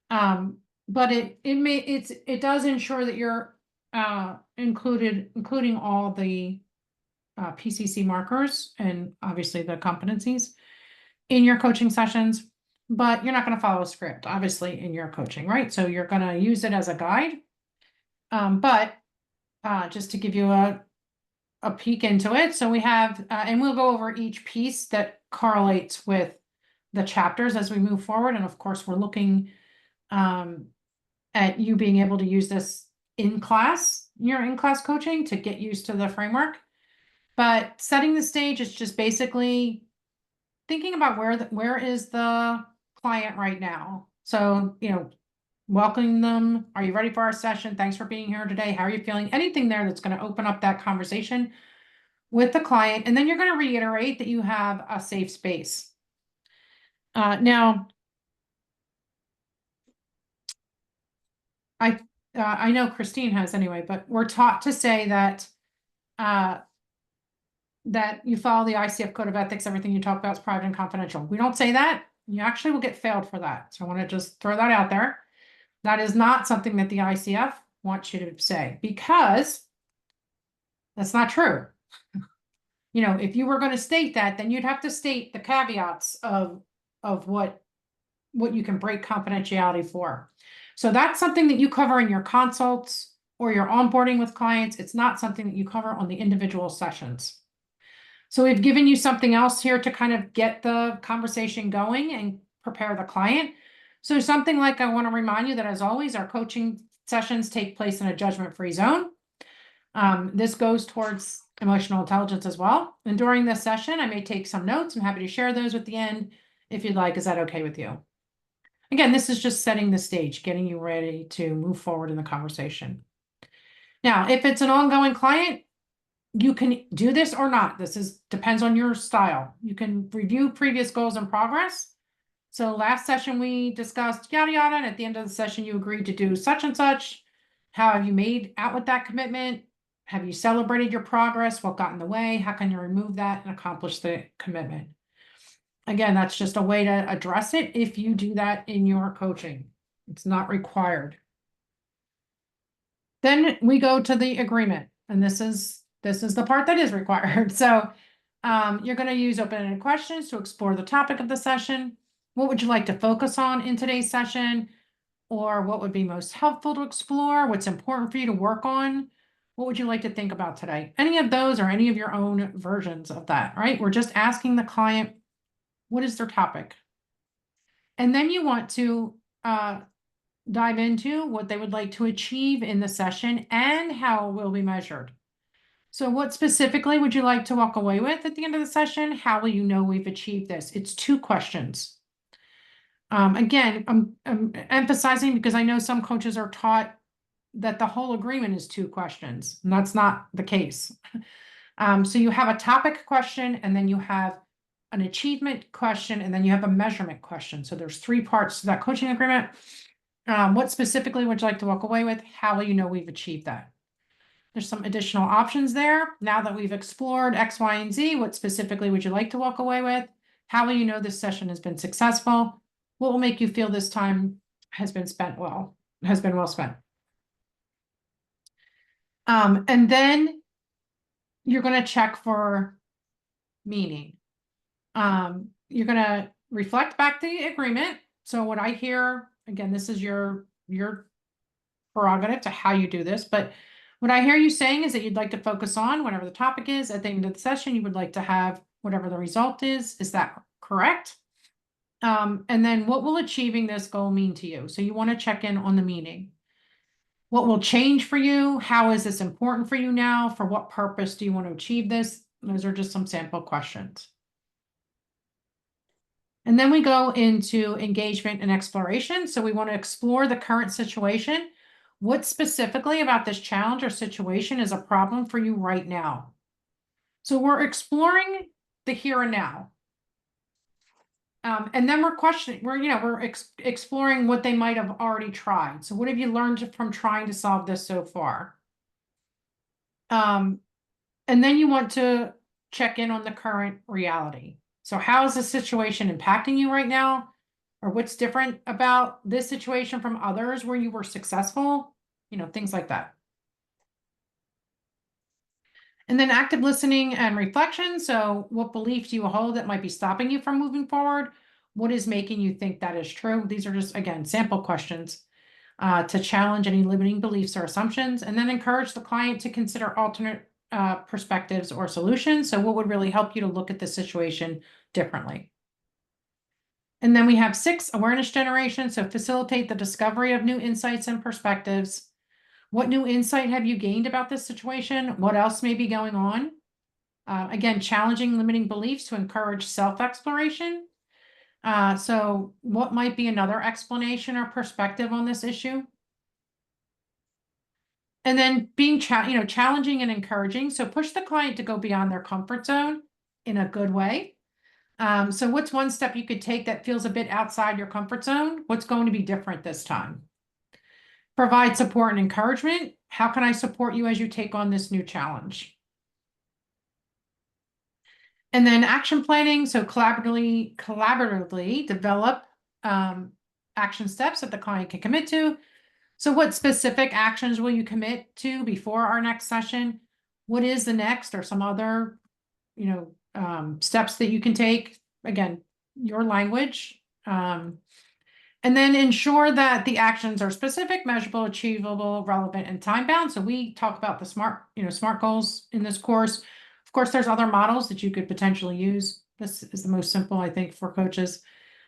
But it does ensure that you're including all the PCC markers and obviously the competencies in your coaching sessions, but you're not going to follow a script, obviously, in your coaching, right? So you're going to use it as a guide. But just to give you a peek into it. So we have, and we'll go over each piece that correlates with the chapters as we move forward. And of course, we're looking at you being able to use this in class, your in-class coaching, to get used to the framework. But setting the stage is just basically thinking about where is the client right now. So, welcoming them. Are you ready for our session? Thanks for being here today. How are you feeling? Anything there that's going to open up that conversation with the client. And then you're going to reiterate that you have a safe space. Now, I know Christine has anyway, but we're taught to say that that you follow the ICF Code of Ethics. Everything you talk about is private and confidential. We don't say that. You actually will get failed for that. So I want to just throw that out there. That is not something that the ICF wants you to say, because that's not true. If you were going to state that, then you'd have to state the caveats of what you can break confidentiality for. So that's something that you cover in your consults or your onboarding with clients. It's not something that you cover on the individual sessions. So we've given you something else here to kind of get the conversation going and prepare the client. So something like, I want to remind you that, as always, our coaching sessions take place in a judgment-free zone. This goes towards emotional intelligence as well. And during this session, I may take some notes. I'm happy to share those at the end if you'd like. Is that okay with you? Again, this is just setting the stage, getting you ready to move forward in the conversation. Now, if it's an ongoing client, you can do this or not. This depends on your style. You can review previous goals and progress. So last session we discussed yada yada, and at the end of the session you agreed to do such and such. How have you made out with that commitment? Have you celebrated your progress? What got in the way? How can you remove that and accomplish the commitment? Again, that's just a way to address it if you do that in your coaching. It's not required. Then we go to the agreement, and this is the part that is required. So you're going to use open-ended questions to explore the topic of the session. What would you like to focus on in today's session? Or what would be most helpful to explore? What's important for you to work on? What would you like to think about today? Any of those, or any of your own versions of that, right? We're just asking the client, what is their topic? And then you want to dive into what they would like to achieve in the session and how it will be measured. So what specifically would you like to walk away with at the end of the session? How will you know we've achieved this? It's 2 questions. Again, I'm emphasizing because I know some coaches are taught that the whole agreement is 2 questions, and that's not the case. So you have a topic question, and then you have an achievement question, and then you have a measurement question. So there's 3 parts to that coaching agreement. What specifically would you like to walk away with? How will you know we've achieved that? There's some additional options there. Now that we've explored X, Y, and Z, what specifically would you like to walk away with? How will you know this session has been successful? What will make you feel this time has been well spent? And then you're going to check for meaning. You're going to reflect back the agreement. So what I hear, again, this is your prerogative to how you do this, but what I hear you saying is that you'd like to focus on whatever the topic is at the end of the session. You would like to have whatever the result is. Is that correct? And then what will achieving this goal mean to you? So you want to check in on the meaning. What will change for you? How is this important for you now? For what purpose do you want to achieve this? Those are just some sample questions. And then we go into engagement and exploration. So we want to explore the current situation. What specifically about this challenge or situation is a problem for you right now? So we're exploring the here and now. And then we're questioning, we're exploring what they might have already tried. So what have you learned from trying to solve this so far? And then you want to check in on the current reality. So how is the situation impacting you right now? Or what's different about this situation from others where you were successful? Things like that. And then active listening and reflection. So what beliefs do you hold that might be stopping you from moving forward? What is making you think that is true? These are just, again, sample questions to challenge any limiting beliefs or assumptions, and then encourage the client to consider alternate perspectives or solutions. So what would really help you to look at the situation differently? And then we have 6, awareness generation. So facilitate the discovery of new insights and perspectives. What new insight have you gained about this situation? What else may be going on? Again, challenging limiting beliefs to encourage self-exploration. So what might be another explanation or perspective on this issue? And then being challenging and encouraging. So push the client to go beyond their comfort zone in a good way. So what's one step you could take that feels a bit outside your comfort zone? What's going to be different this time? Provide support and encouragement. How can I support you as you take on this new challenge? And then action planning. So collaboratively develop action steps that the client can commit to. So what specific actions will you commit to before our next session? What is the next or some other, steps that you can take? Again, your language. And then ensure that the actions are specific, measurable, achievable, relevant, and time-bound. So we talk about the SMART goals in this course. Of course, there's other models that you could potentially use. This is the most simple, I think, for coaches.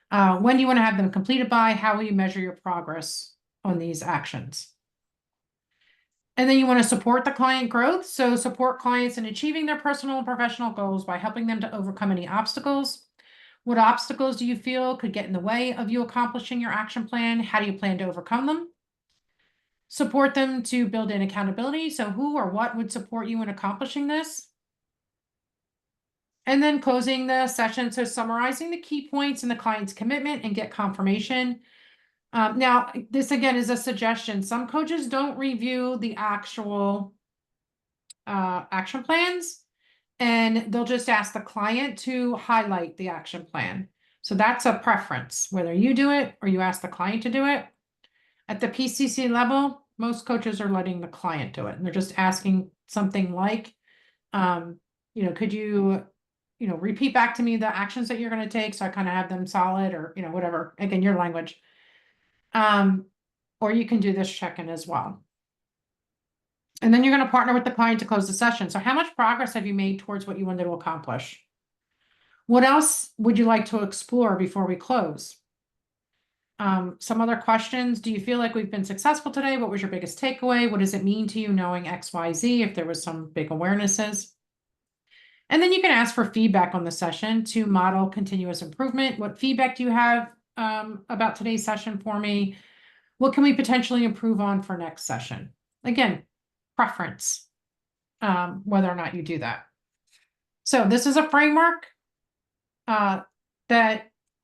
When do you want to have them completed by? How will you measure your progress on these actions? And then you want to support the client growth. So support clients in achieving their personal and professional goals by helping them to overcome any obstacles. What obstacles do you feel could get in the way of you accomplishing your action plan? How do you plan to overcome them? Support them to build in accountability. So who or what would support you in accomplishing this? And then closing the session. So summarizing the key points in the client's commitment and get confirmation. Now, this again is a suggestion. Some coaches don't review the actual action plans, and they'll just ask the client to highlight the action plan. So that's a preference, whether you do it or you ask the client to do it. At the PCC level, most coaches are letting the client do it. And they're just asking something like, could you, repeat back to me the actions that you're going to take so I kind of have them solid, or, whatever, again, your language. Or you can do this check-in as well. And then you're going to partner with the client to close the session. So how much progress have you made towards what you wanted to accomplish? What else would you like to explore before we close? Some other questions. Do you feel like we've been successful today? What was your biggest takeaway? What does it mean to you knowing XYZ if there was some big awarenesses? And then you can ask for feedback on the session to model continuous improvement. What feedback do you have about today's session for me? What can we potentially improve on for next session? Again, preference, whether or not you do that. So this is a framework that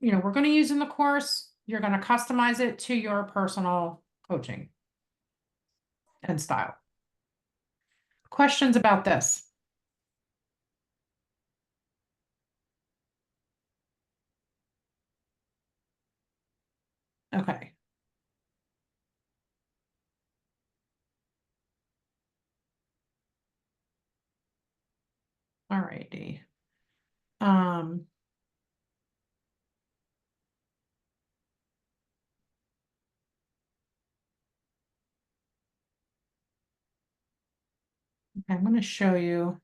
we're going to use in the course. You're going to customize it to your personal coaching and style. Questions about this? Okay. All righty. I'm going to show you.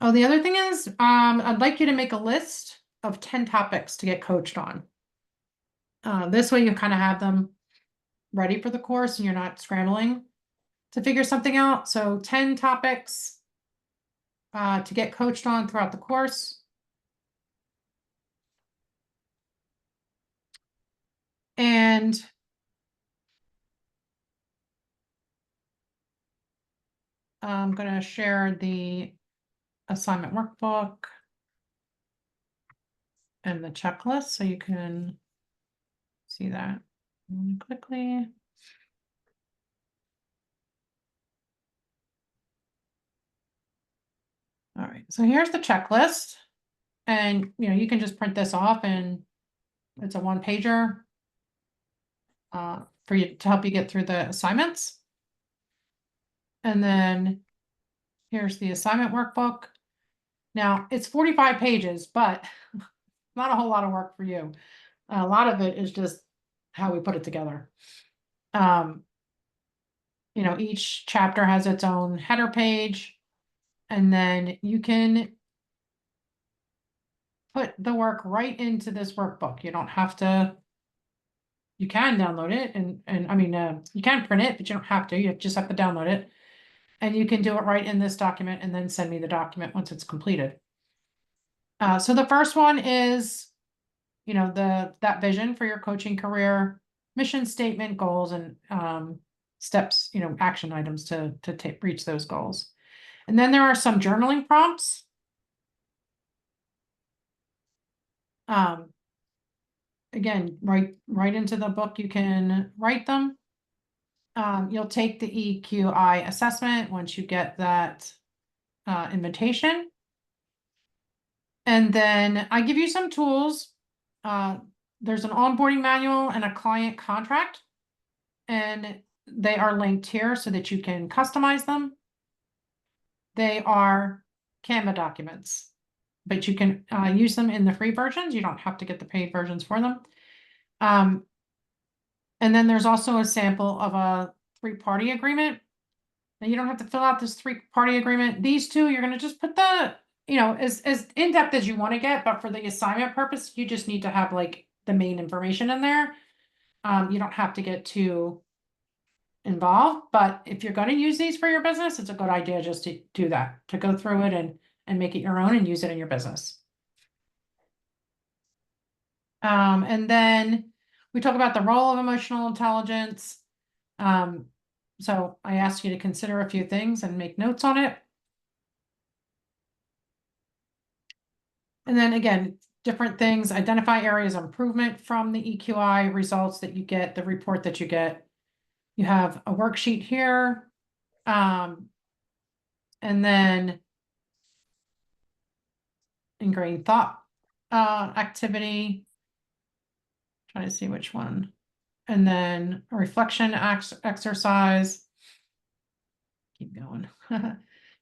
Oh, the other thing is, I'd like you to make a list of 10 topics to get coached on. This way you kind of have them ready for the course and you're not scrambling to figure something out. So 10 topics to get coached on throughout the course. And I'm going to share the assignment workbook and the checklist so you can see that quickly. All right, so here's the checklist. And you can just print this off and it's a one-pager for you to help you get through the assignments. And then here's the assignment workbook. Now it's 45 pages, but not a whole lot of work for you. A lot of it is just how we put it together. Each chapter has its own header page, and then you can put the work right into this workbook. You don't have to. You can download it, and I mean, you can print it, but you don't have to. You just have to download it, and you can do it right in this document, and then send me the document once it's completed. So the first one is, that vision for your coaching career, mission statement, goals, and steps, action items to reach those goals. And then there are some journaling prompts. Again, right into the book, you can write them. You'll take the EQI assessment once you get that invitation. And then I give you some tools. There's an onboarding manual and a client contract, and they are linked here so that you can customize them. They are Canva documents, but you can use them in the free versions. You don't have to get the paid versions for them. And then there's also a sample of a 3-party agreement. Now you don't have to fill out this 3-party agreement. These two, you're going to just put the, as in-depth as you want to get, but for the assignment purpose, you just need to have like the main information in there. You don't have to get too involved, but if you're going to use these for your business, it's a good idea just to do that, to go through it and make it your own and use it in your business. And then we talk about the role of emotional intelligence. So I ask you to consider a few things and make notes on it. And then again, different things, identify areas of improvement from the EQI results that you get, the report that you get. You have a worksheet here. And then ingrained thought activity. Trying to see which one. And then a reflection exercise. Keep going.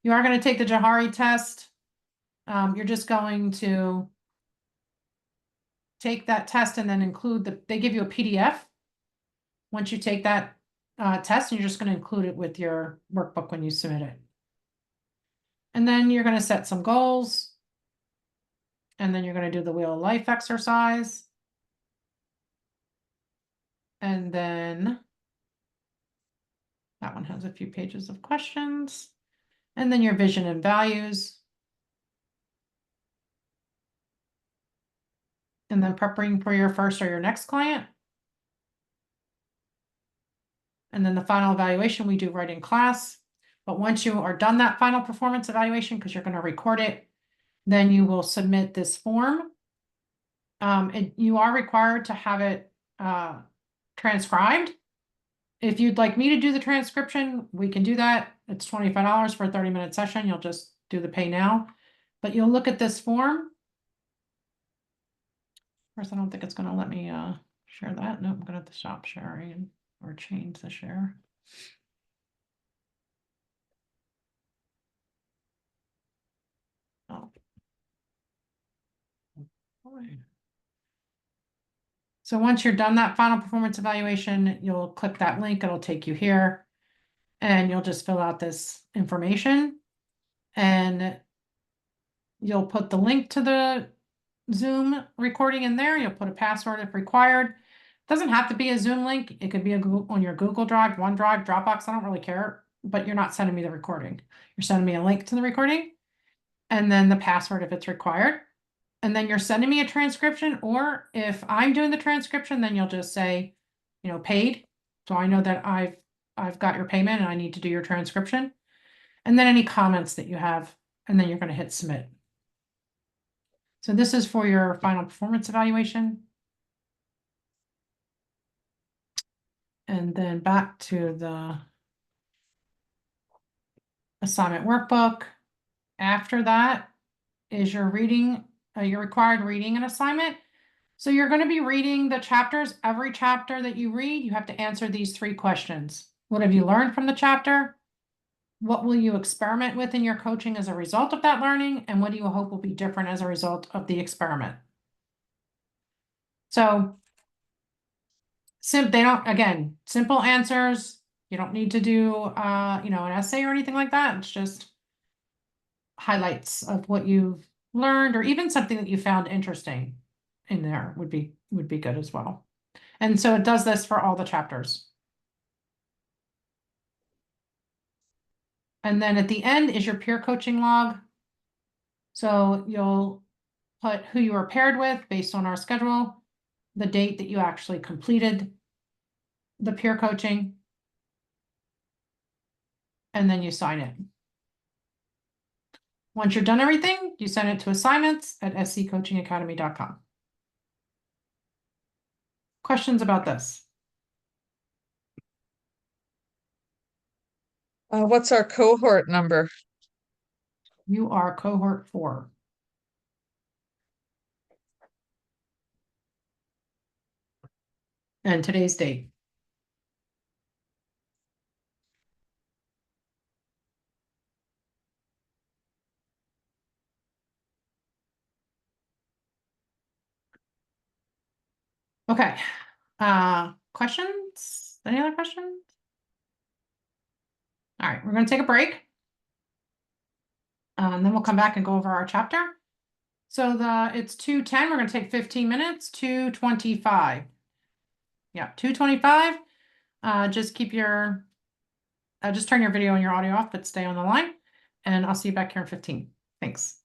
You are going to take the Johari test. You're just going to take that test and then include they give you a PDF. Once you take that test, and you're just going to include it with your workbook when you submit it. And then you're going to set some goals. And then you're going to do the wheel of life exercise. And then that one has a few pages of questions. And then your vision and values. And then preparing for your first or your next client. And then the final evaluation we do right in class. But once you are done that final performance evaluation, because you're going to record it, then you will submit this form. And you are required to have it transcribed. If you'd like me to do the transcription, we can do that. It's $25 for a 30-minute session. You'll just do the pay now. But you'll look at this form. First, I don't think it's going to let me share that. No, I'm going to have to stop sharing or change the share. Oh. Boy. So once you're done that final performance evaluation, you'll click that link. It'll take you here. And you'll just fill out this information. And you'll put the link to the Zoom recording in there. You'll put a password if required. Doesn't have to be a Zoom link. It could be a Google, on your Google Drive, OneDrive, Dropbox. I don't really care, but you're not sending me the recording. You're sending me a link to the recording and then the password if it's required. And then you're sending me a transcription, or if I'm doing the transcription, then you'll just say, you know, paid. So I know that I've got your payment and I need to do your transcription. And then any comments that you have, and then you're going to hit submit. So this is for your final performance evaluation. And then back to the assignment workbook. After that is your reading, your required reading and assignment. So you're going to be reading the chapters. Every chapter that you read, you have to answer these 3 questions. What have you learned from the chapter? What will you experiment with in your coaching as a result of that learning? And what do you hope will be different as a result of the experiment? So they don't, again, simple answers. You don't need to do, an essay or anything like that. It's just highlights of what you've learned, or even something that you found interesting in there would be good as well. And so it does this for all the chapters. And then at the end is your peer coaching log. So you'll put who you were paired with based on our schedule, the date that you actually completed the peer coaching, and then you sign it. Once you're done everything, you send it to assignments@sccoachingacademy.com. Questions about this? What's our cohort number? You are cohort 4. And today's date. Okay. Questions? Any other questions? All right, we're going to take a break. And then we'll come back and go over our chapter. So it's 2:10. We're going to take 15 minutes. 2:25. Yeah, 2:25. Just keep your, just turn your video and your audio off, but stay on the line. And I'll see you back here in 15. Thanks.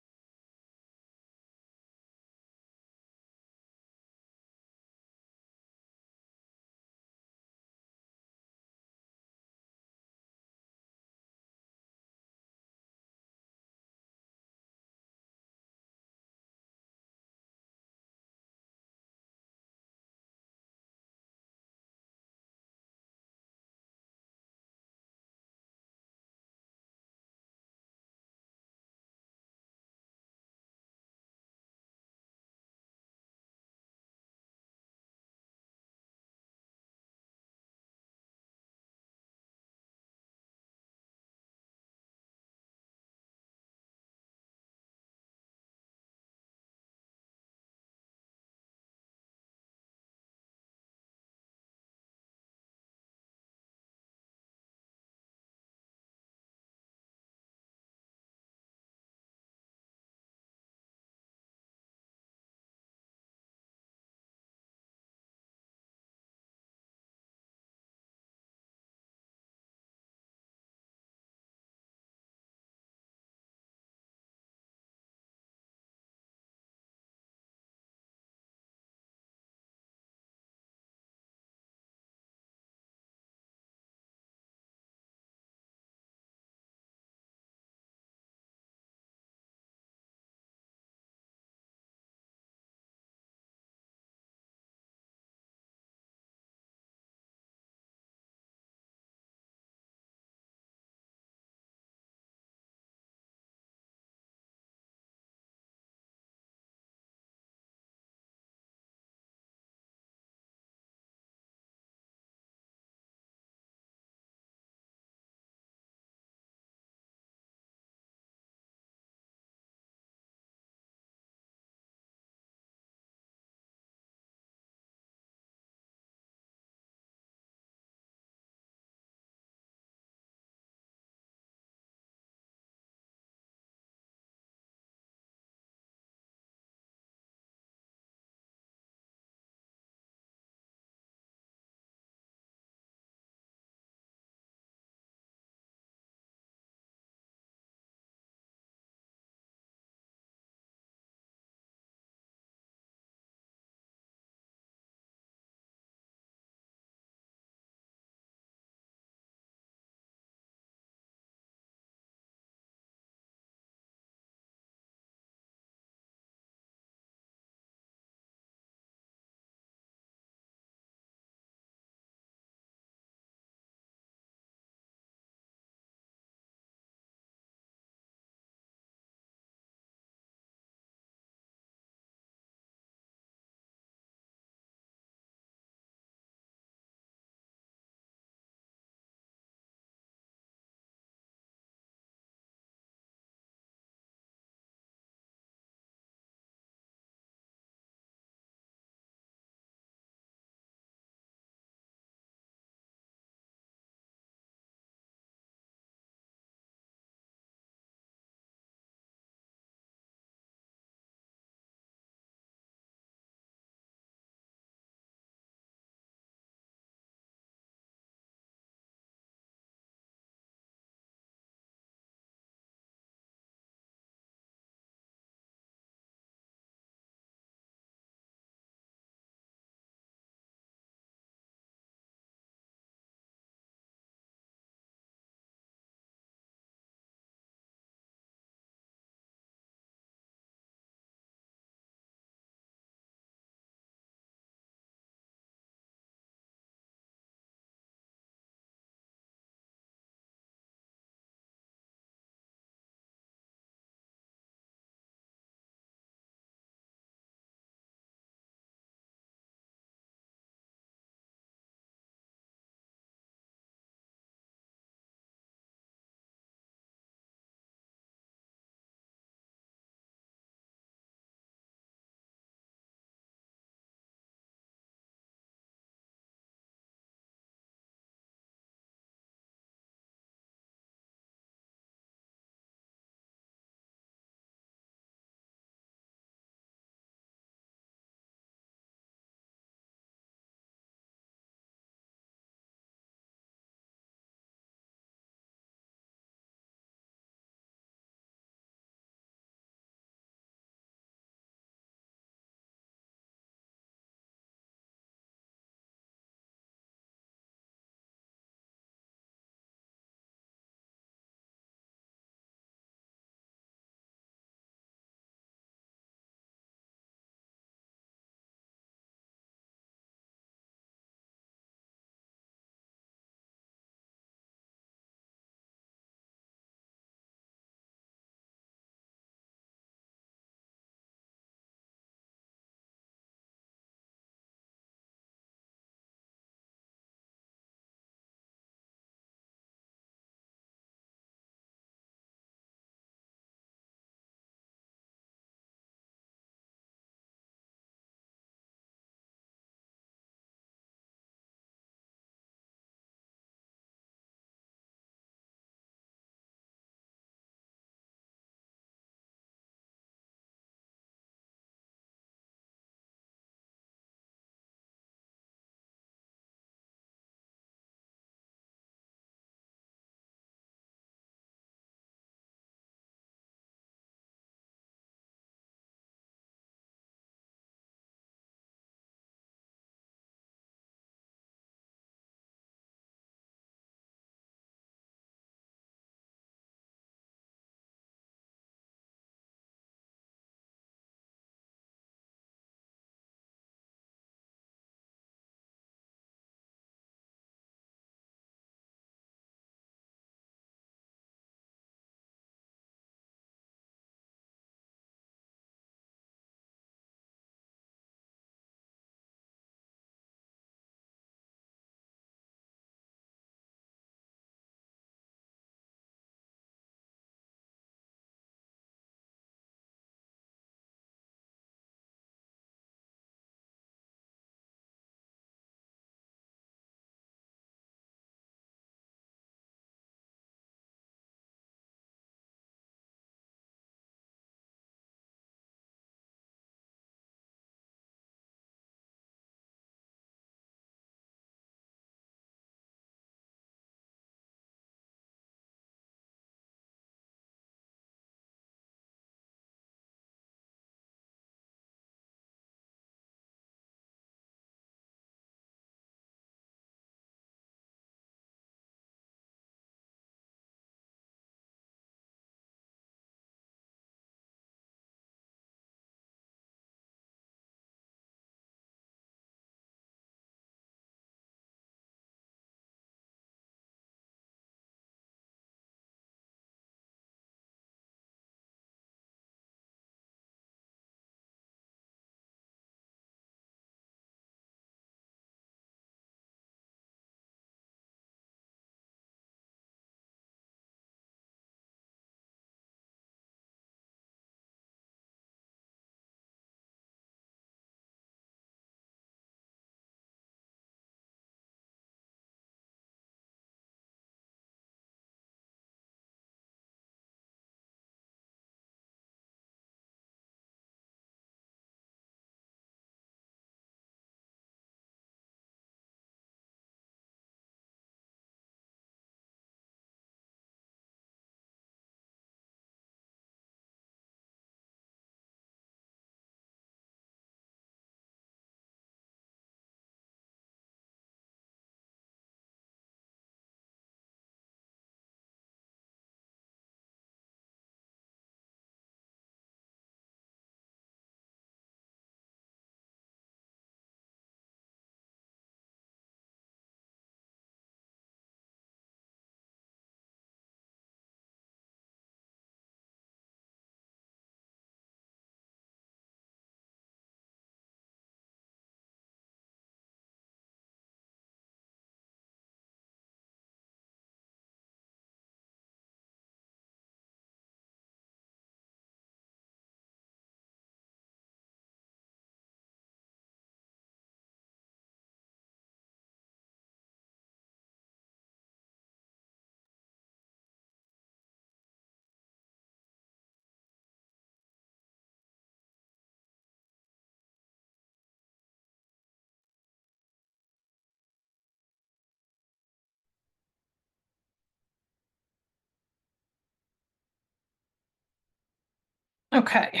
Okay.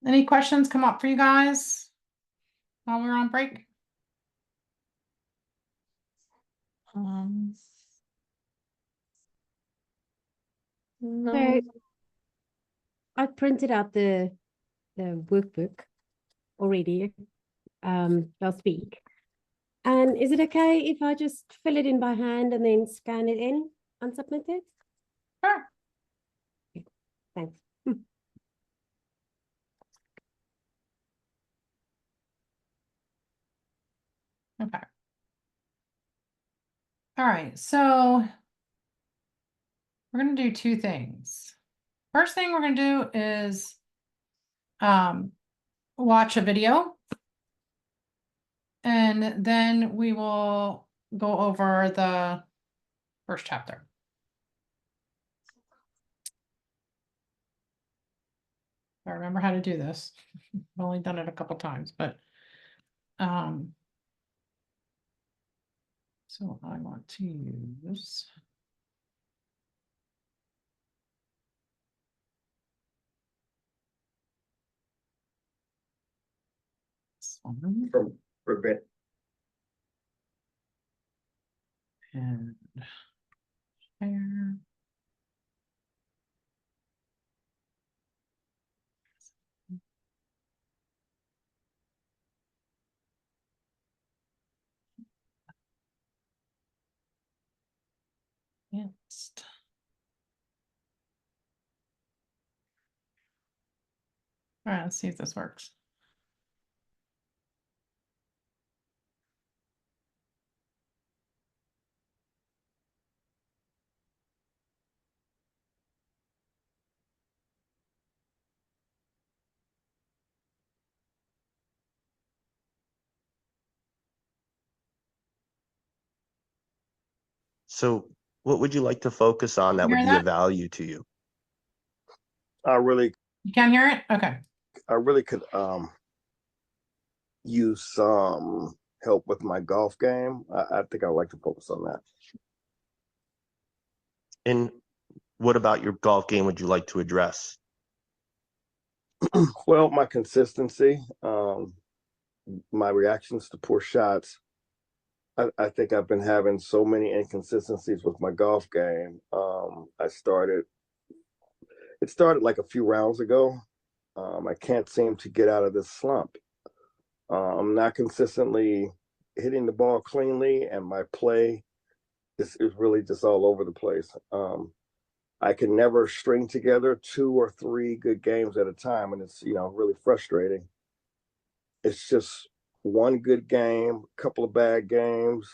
Any questions come up for you guys while we're on break? No. So I printed out the workbook already last week. And is it okay if I just fill it in by hand and then scan it in and submit it? Sure. Thanks. Okay. All right, so we're gonna do two things. First thing we're gonna do is watch a video. And then we will go over the first chapter. I remember how to do this. I've only done it a couple times, but so I want to use this one From prevent. and share. Yes. All right, let's see if this works. So what would you like to focus on that Hear would be that? of value to you? I really You can't hear it? Okay. could use some help with my golf game. I think I'd like to focus on that. And what about your golf game would you like to address? Well, my consistency, my reactions to poor shots. I think I've been having so many inconsistencies with my golf game. It started like a few rounds ago. I can't seem to get out of this slump. I'm not consistently hitting the ball cleanly, and my play is really just all over the place. I can never string together 2 or 3 good games at a time, and it's really frustrating. It's just one good game, a couple of bad games,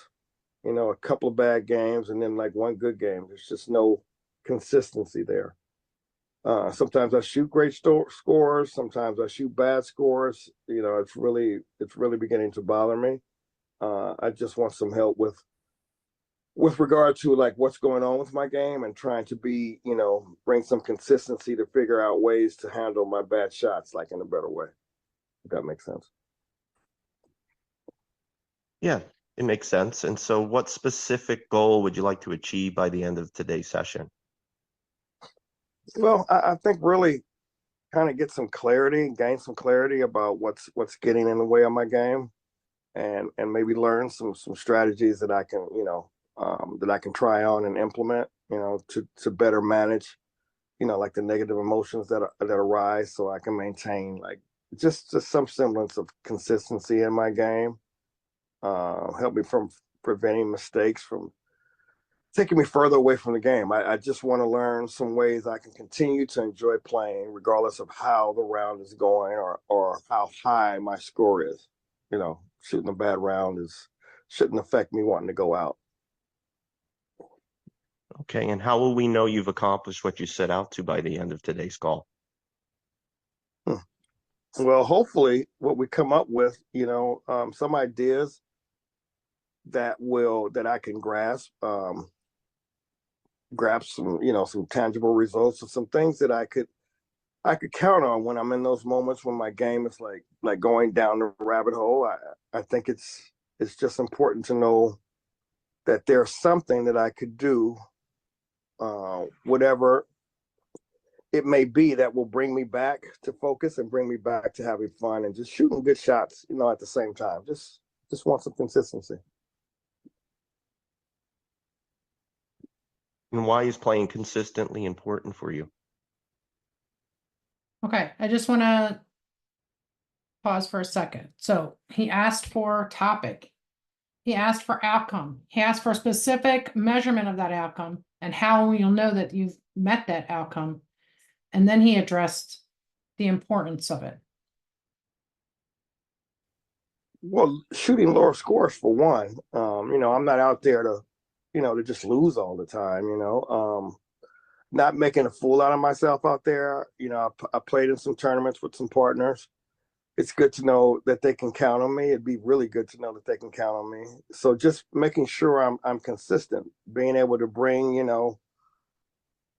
a couple of bad games, and then like one good game. There's just no consistency there. Sometimes I shoot great scores. Sometimes I shoot bad scores. It's really beginning to bother me. I just want some help with regard to like what's going on with my game and trying to bring some consistency to figure out ways to handle my bad shots like in a better way. If that makes sense. Yeah, it makes sense. And so what specific goal would you like to achieve by the end of today's session? Well, I think really kind of get some clarity, gain some clarity about what's getting in the way of my game, and maybe learn some strategies that I can that I can try on and implement to better manage like the negative emotions that arise, so I can maintain like just some semblance of consistency in my game. Help me from preventing mistakes from taking me further away from the game. I just want to learn some ways I can continue to enjoy playing regardless of how the round is going or how high my score is. Shooting a bad round shouldn't affect me wanting to go out. Okay, and how will we know you've accomplished what you set out to by the end of today's call? Well, hopefully what we come up with, some ideas that I can grasp some tangible results, or some things that I could count on when I'm in those moments when my game is like going down the rabbit hole. I think it's just important to know that there's something that I could do whatever it may be that will bring me back to focus and bring me back to having fun and just shooting good shots, at the same time. Just want some consistency. And why is playing consistently important for you? Okay, I just want to pause for a second. So he asked for topic. He asked for outcome. He asked for a specific measurement of that outcome and how you'll know that you've met that outcome. And then he addressed the importance of it. Well, shooting lower scores for one. I'm not out there to just lose all the time. Not making a fool out of myself out there. I played in some tournaments with some partners. It's good to know that they can count on me. It'd be really good to know that they can count on me. So just making sure I'm consistent, being able to bring,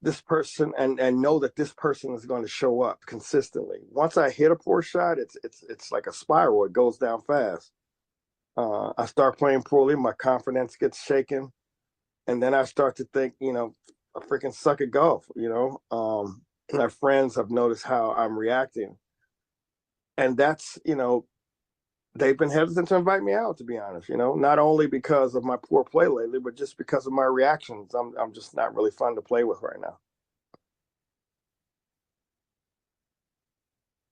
this person and know that this person is going to show up consistently. Once I hit a poor shot, it's like a spiral. It goes down fast. I start playing poorly, my confidence gets shaken, and then I start to think, I freaking suck at golf. My friends have noticed how I'm reacting, and that's they've been hesitant to invite me out, to be honest. Not only because of my poor play lately, but just because of my reactions. I'm just not really fun to play with right now.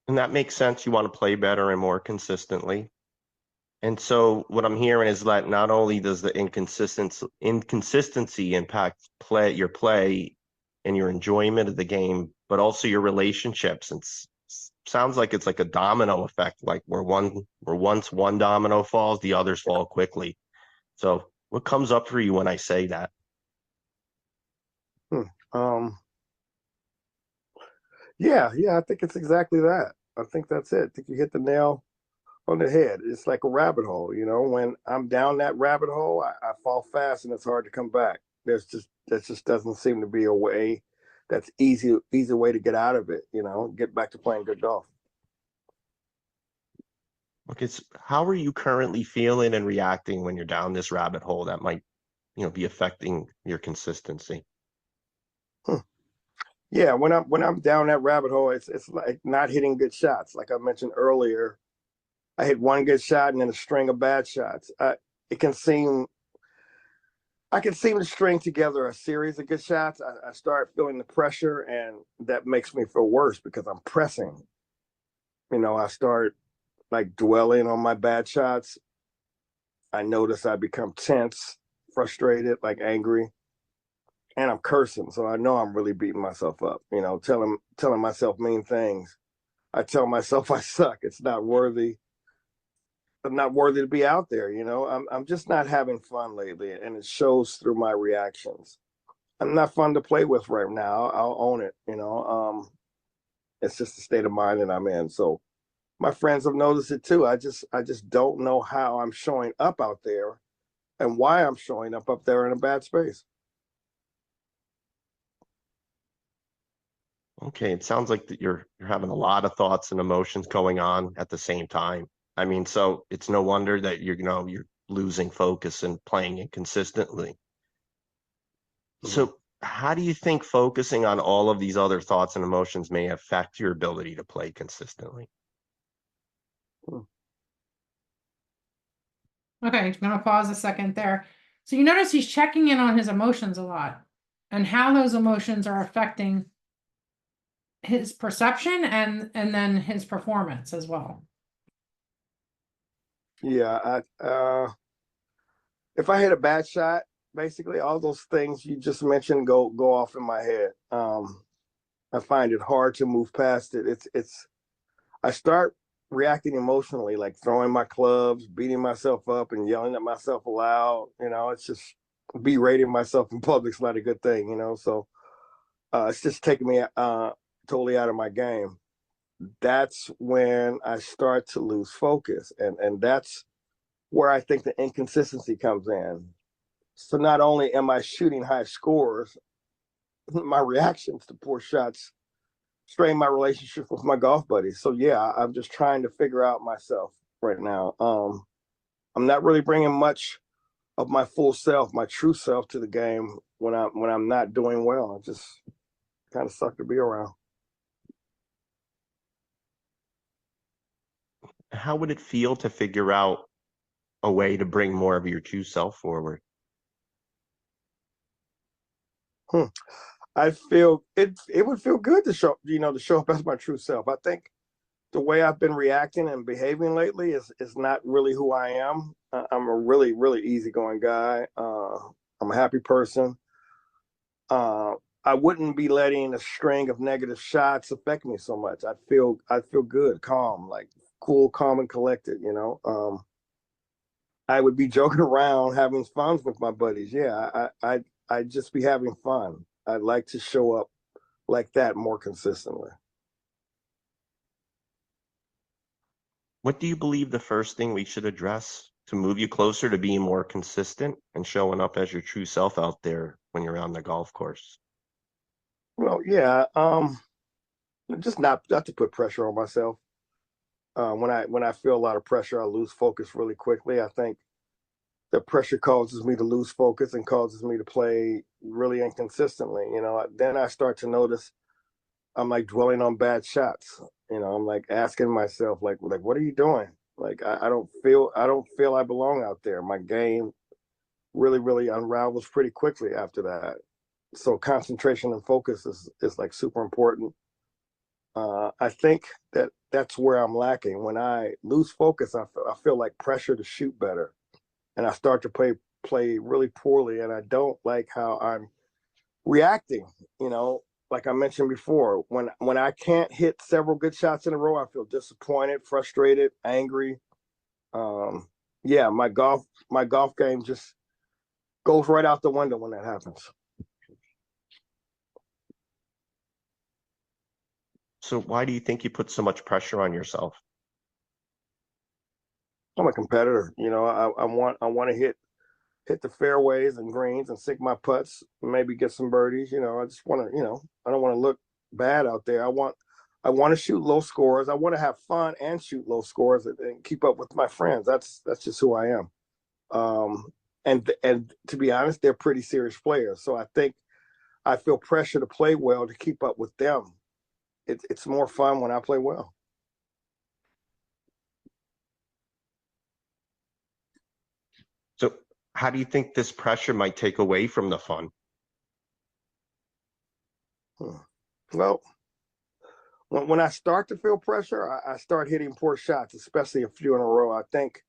And that makes sense. You want to play better and more consistently. And so what I'm hearing is that not only does the inconsistency impact your play and your enjoyment of the game, but also your relationships. And sounds like it's like a domino effect, like where once one domino falls, the others fall quickly. So what comes up for you when I say that? Yeah, I think it's exactly that. I think that's it. I think you hit the nail on the head. It's like a rabbit hole. When I'm down that rabbit hole, I fall fast and it's hard to come back. That just doesn't seem to be a way that's easy way to get out of it, get back to playing good golf. Okay, so how are you currently feeling and reacting when you're down this rabbit hole that might, be affecting your consistency? Yeah, when I'm down that rabbit hole, it's like not hitting good shots. Like I mentioned earlier, I hit one good shot and then a string of bad shots. I can seem to string together a series of good shots. I start feeling the pressure, and that makes me feel worse because I'm pressing. I start like dwelling on my bad shots. I notice I become tense, frustrated, like angry, and I'm cursing. So I know I'm really beating myself up, telling myself mean things. I tell myself I suck. It's not worthy. I'm not worthy to be out there. I'm just not having fun lately, and it shows through my reactions. I'm not fun to play with right now. I'll own it. It's just the state of mind that I'm in. So my friends have noticed it too. I just don't know how I'm showing up out there and why I'm showing up there in a bad space. Okay, it sounds like that you're having a lot of thoughts and emotions going on at the same time. I mean, so it's no wonder that you're losing focus and playing inconsistently. So how do you think focusing on all of these other thoughts and emotions may affect your ability to play consistently? Okay, I'm gonna pause a second there. So you notice he's checking in on his emotions a lot and how those emotions are affecting his perception and then his performance as well. Yeah, if I hit a bad shot, basically all those things you just mentioned go off in my head. I find it hard to move past it. I start reacting emotionally, like throwing my clubs, beating myself up, and yelling at myself aloud. It's just berating myself in public's not a good thing. So it's just taking me totally out of my game. That's when I start to lose focus, and that's where I think the inconsistency comes in. So not only am I shooting high scores, my reactions to poor shots strain my relationship with my golf buddies. So yeah, I'm just trying to figure out myself right now. I'm not really bringing much my full self, my true self to the game when I'm not doing well. It just kind of suck to be around. How would it feel to figure out a way to bring more of your true self forward? I feel it would feel good to show up as my true self. I think the way I've been reacting and behaving lately is not really who I am. I'm a really, really easygoing guy. I'm a happy person. I wouldn't be letting a string of negative shots affect me so much. I feel good, calm, like cool, calm, and collected. I would be joking around, having fun with my buddies. Yeah, I'd just be having fun. I'd like to show up like that more consistently. What do you believe the first thing we should address to move you closer to being more consistent and showing up as your true self out there when you're on the golf course? Well, yeah, just not to put pressure on myself. When I feel a lot of pressure, I lose focus really quickly. I think the pressure causes me to lose focus and causes me to play really inconsistently. Then I start to notice I'm like dwelling on bad shots. I'm like asking myself, like what are you doing? Like I don't feel I belong out there. My game really, really unravels pretty quickly after that. So concentration and focus is like super important. I think that's where I'm lacking. When I lose focus, I feel like pressure to shoot better, and I start to play really poorly, and I don't like how I'm reacting. Like I mentioned before, when I can't hit several good shots in a row, I feel disappointed, frustrated, angry. Yeah, my golf game just goes right out the window when that happens. So why do you think you put so much pressure on yourself? I'm a competitor. I want to hit the fairways and greens and sink my putts, maybe get some birdies. I just want to, I don't want to look bad out there. I want to shoot low scores. I want to have fun and shoot low scores and keep up with my friends. That's just who I am. And to be honest, they're pretty serious players. So I think I feel pressure to play well to keep up with them. It's more fun when I play well. So how do you think this pressure might take away from the fun? Well, when I start to feel pressure, I start hitting poor shots, especially a few in a row. I think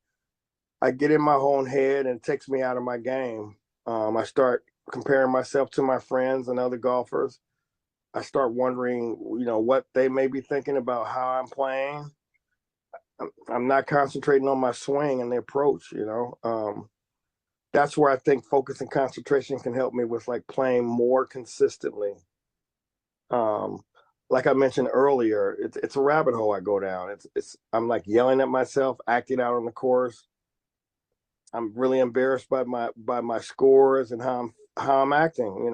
I get in my own head and it takes me out of my game. I start comparing myself to my friends and other golfers. I start wondering, what they may be thinking about how I'm playing. I'm not concentrating on my swing and the approach. That's where I think focus and concentration can help me with like playing more consistently. Like I mentioned earlier, it's a rabbit hole I go down. I'm like yelling at myself, acting out on the course. I'm really embarrassed by my scores and how I'm acting.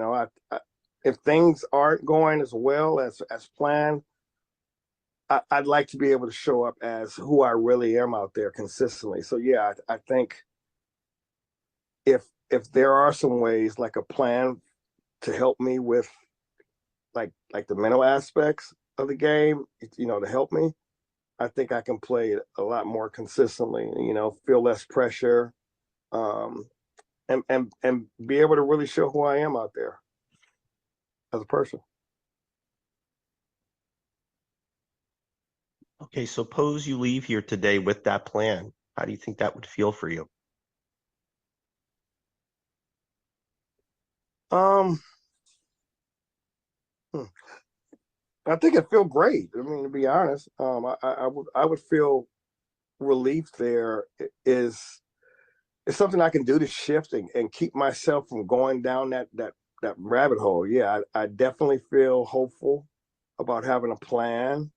If things aren't going as well as planned, I'd like to be able to show up as who I really am out there consistently. So yeah, I think if there are some ways, like a plan to help me with like the mental aspects of the game, to help me, I think I can play it a lot more consistently. Feel less pressure, and be able to really show who I am out there as a person. Okay, suppose you leave here today with that plan. How do you think that would feel for you? I think it'd feel great. I mean, to be honest, I would feel relief there. Is something I can do to shift and keep myself from going down that rabbit hole. Yeah, I definitely feel hopeful about having a plan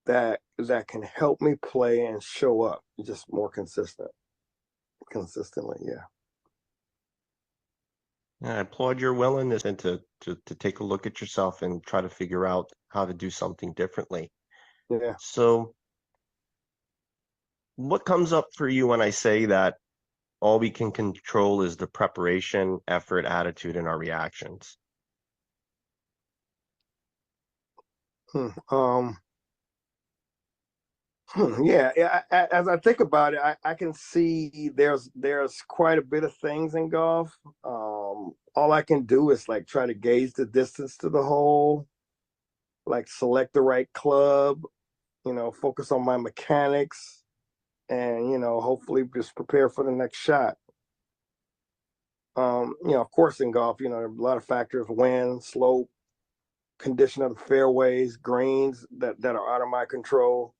that can help me play and show up just more consistently. Yeah. I applaud your willingness and to take a look at yourself and try to figure out how to do something differently. Yeah. So what comes up for you when I say that All we can control is the preparation, effort, attitude, and our reactions. Yeah. As I think about it, I can see there's quite a bit of things in golf. All I can do is like try to gauge the distance to the hole, like select the right club, focus on my mechanics, and hopefully just prepare for the next shot. Of course in golf, there are a lot of factors: wind, slope, condition of the fairways, greens that are out of my control.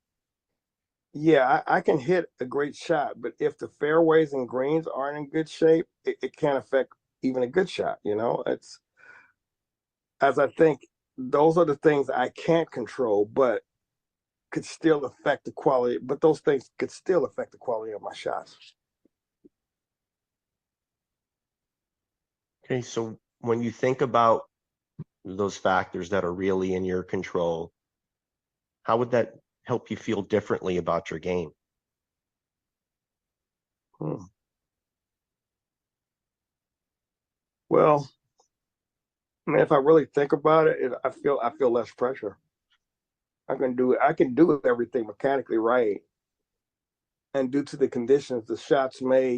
Yeah, I can hit a great shot, but if the fairways and greens aren't in good shape, it can't affect even a good shot. It's, as I think, those are the things I can't control, but could still affect the quality. But those things could still affect the quality of my shots. Okay, so when you think about those factors that are really in your control, how would that help you feel differently about your game? Well, I mean, if I really think about it, I feel less pressure. I can do everything mechanically right, and due to the conditions, the shots may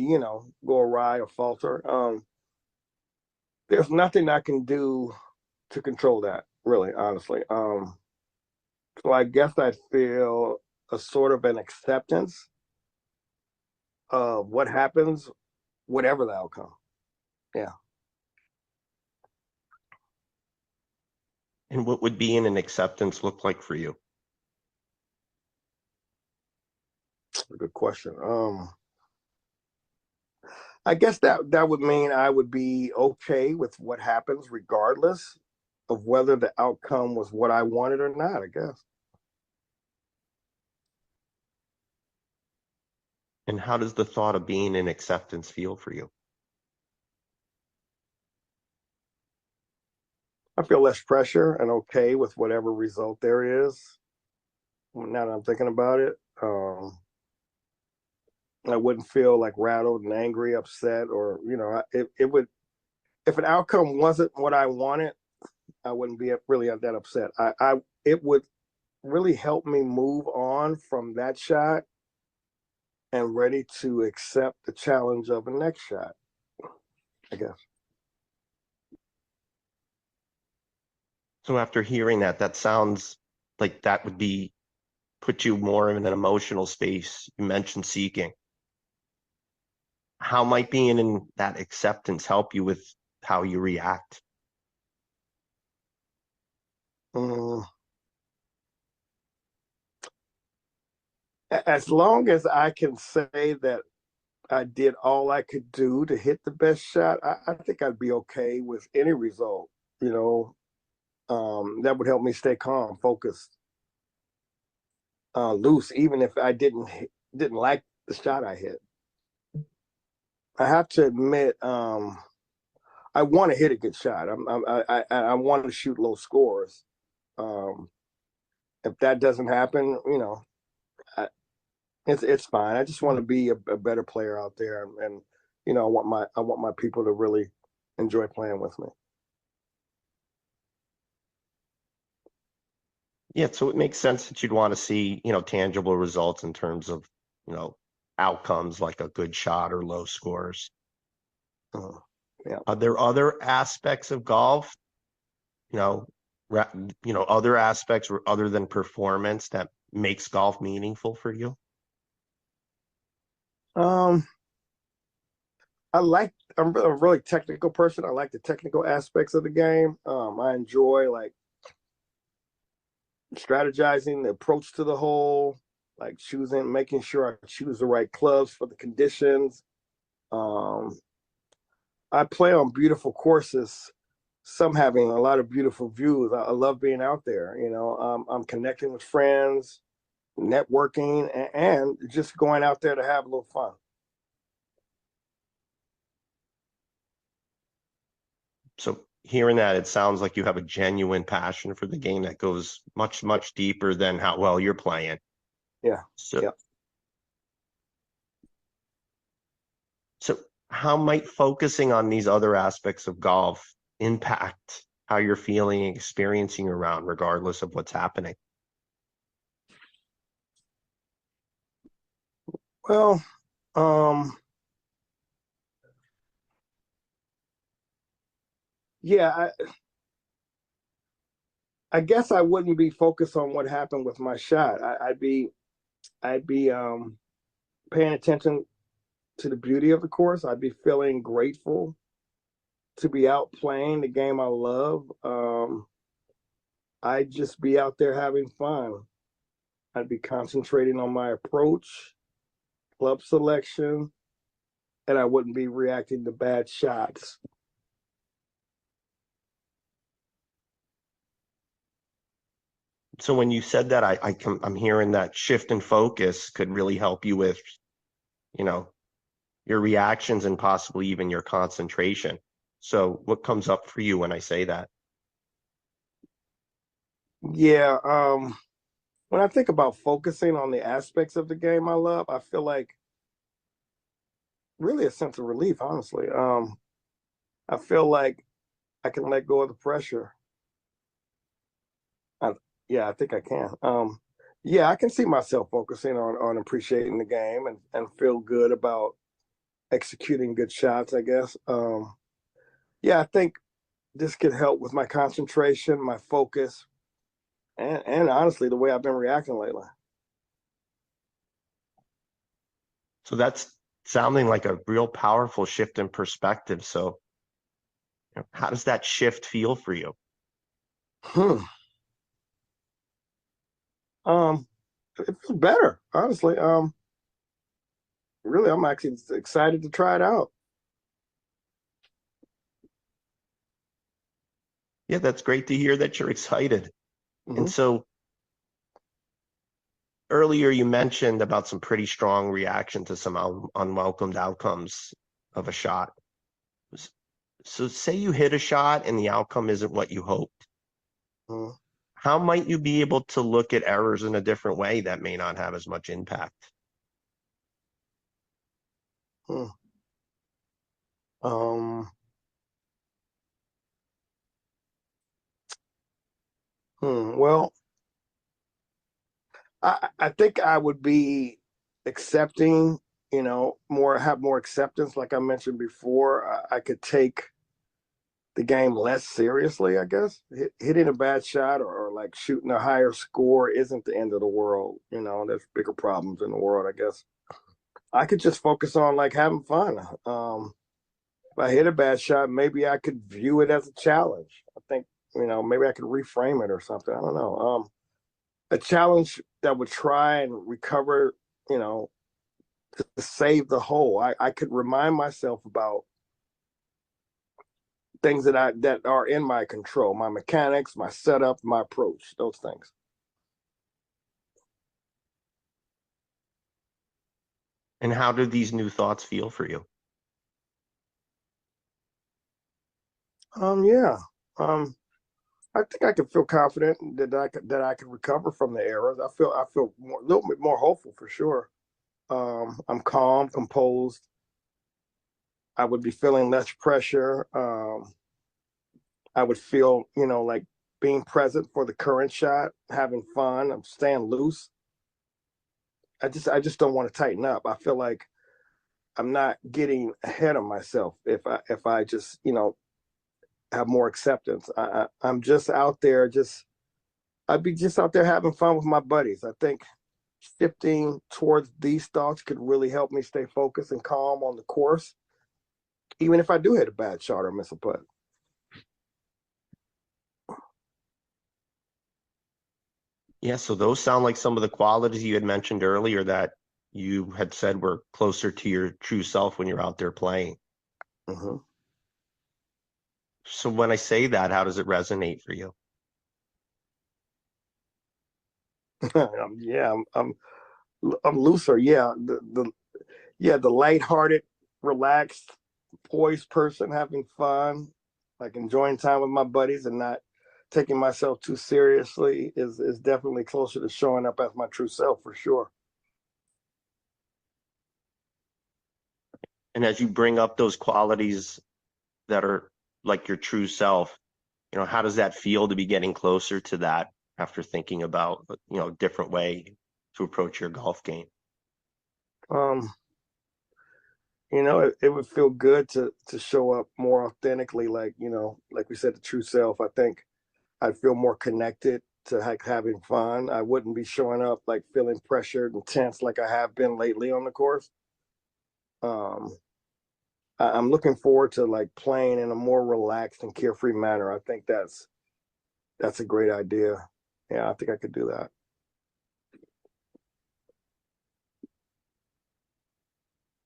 go awry or falter. There's nothing I can do to control that, really, honestly. So I guess I feel a sort of an acceptance of what happens, whatever the outcome. Yeah. And what would being an acceptance look like for you? A good question. I guess that would mean I would be okay with what happens, regardless of whether the outcome was what I wanted or not, I guess. And how does the thought of being in acceptance feel for you? I feel less pressure and okay with whatever result there is. Now that I'm thinking about it, I wouldn't feel like rattled and angry, upset, or it would. If an outcome wasn't what I wanted, I wouldn't be really that upset. It would really help me move on from that shot and ready to accept the challenge of the next shot, I guess. So after hearing that, that sounds like that would be put you more in an emotional space. You mentioned seeking. How might being in that acceptance help you with how you react? As long as I can say that I did all I could do to hit the best shot, I think I'd be okay with any result. That would help me stay calm, focused, loose, even if I didn't like the shot I hit. I have to admit, I want to hit a good shot. I want to shoot low scores. If that doesn't happen, it's fine. I just want to be a better player out there, and I want my people to really enjoy playing with me. Yeah, so it makes sense that you'd want to see, tangible results in terms of, outcomes like a good shot or low scores. Yeah. Are there other aspects of golf, other aspects other than performance that makes golf meaningful for you? I'm a really technical person. I like the technical aspects of the game. I enjoy like strategizing the approach to the hole, like making sure I choose the right clubs for the conditions. I play on beautiful courses, some having a lot of beautiful views. I love being out there. I'm connecting with friends, networking, and just going out there to have a little fun. So hearing that, it sounds like you have a genuine passion for the game that goes much, much deeper than how well you're playing. Yeah. So, Yeah. So how might focusing on these other aspects of golf impact how you're feeling and experiencing your round, regardless of what's happening? Well, yeah, I guess I wouldn't be focused on what happened with my shot. I'd be paying attention to the beauty of the course. I'd be feeling grateful to be out playing the game I love. I'd just be out there having fun. I'd be concentrating on my approach, club selection, and I wouldn't be reacting to bad shots. So when you said that, I'm hearing that shift in focus could really help you with, you know, your reactions and possibly even your concentration. So what comes up for you when I say that? Yeah, when I think about focusing on the aspects of the game I love, I feel like really a sense of relief, honestly. I feel like I can let go of the pressure. Yeah, I think I can. Yeah, I can see myself focusing on appreciating the game and feel good about executing good shots, I guess. Yeah, I think this could help with my concentration, my focus, and honestly, the way I've been reacting lately. So that's sounding like a real powerful shift in perspective. So how does that shift feel for you? Hmm. It feels better, honestly. Really, I'm actually excited to try it out. Yeah, that's great to hear that you're excited. And so earlier you mentioned about some pretty strong reaction to some unwelcomed outcomes of a shot. So say you hit a shot and the outcome isn't what you hoped. Mhm. How might you be able to look at errors in a different way that may not have as much impact? Hmm. Um, well, I think I would be accepting, have more acceptance. Like I mentioned before, I could take the game less seriously, I guess. Hitting a bad shot or like shooting a higher score isn't the end of the world. There's bigger problems in the world, I guess. I could just focus on like having fun. If I hit a bad shot, maybe I could view it as a challenge. I think, maybe I could reframe it or something. I don't know. A challenge that would try and recover, to save the hole. I could remind myself about things that are in my control, my mechanics, my setup, my approach, those things. And how do these new thoughts feel for you? Yeah. I think I could feel confident that I could recover from the errors. I feel a little bit more hopeful for sure. I'm calm, composed. I would be feeling less pressure. I would feel, like being present for the current shot, having fun. I'm staying loose. I just don't want to tighten up. I feel like I'm not getting ahead of myself if I just, have more acceptance. I'm just out there, I'd be just out there having fun with my buddies. I think shifting towards these thoughts could really help me stay focused and calm on the course, even if I do hit a bad shot or miss a putt. Yeah, so those sound like some of the qualities you had mentioned earlier that you had said were closer to your true self when you're out there playing. Mm-hmm. So when I say that, how does it resonate for you? Yeah, I'm looser. Yeah, the lighthearted, relaxed, poised person having fun, like enjoying time with my buddies and not taking myself too seriously is definitely closer to showing up as my true self for sure. And as you bring up those qualities that are like your true self, how does that feel to be getting closer to that after thinking about, a different way to approach your golf game? Um, it would feel good to show up more authentically, like, like we said, the true self. I think I'd feel more connected to having fun. I wouldn't be showing up like feeling pressured and tense like I have been lately on the course. Um, I'm looking forward to like playing in a more relaxed and carefree manner. I think that's a great idea. Yeah, I think I could do that.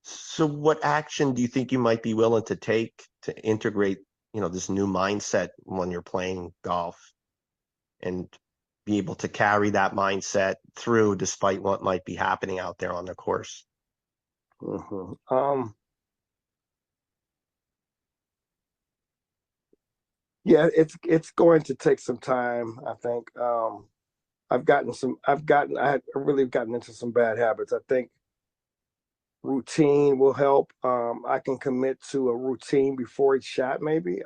So what action do you think you might be willing to take to integrate, this new mindset when you're playing golf and be able to carry that mindset through despite what might be happening out there on the course? Yeah, it's going to take some time, I think. I had really gotten into some bad habits. I think routine will help. I can commit to a routine before each shot, maybe.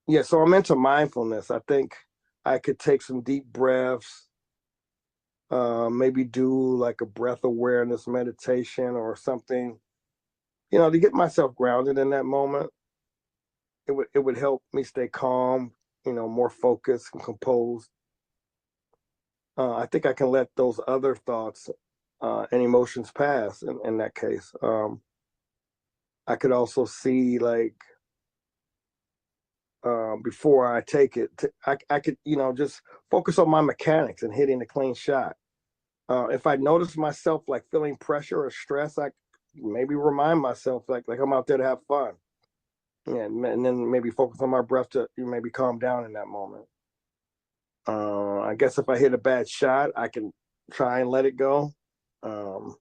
Yeah, so I'm into mindfulness. I think I could take some deep breaths, maybe do like a breath awareness meditation or something, to get myself grounded in that moment. It would help me stay calm, more focused and composed. I think I can let those other thoughts and emotions pass in that case. I could also see like before I take it, I could, just focus on my mechanics and hitting a clean shot. If I notice myself like feeling pressure or stress, I maybe remind myself like I'm out there to have fun. Yeah, and then maybe focus on my breath to maybe calm down in that moment. I guess if I hit a bad shot, I can try and let it go. Um,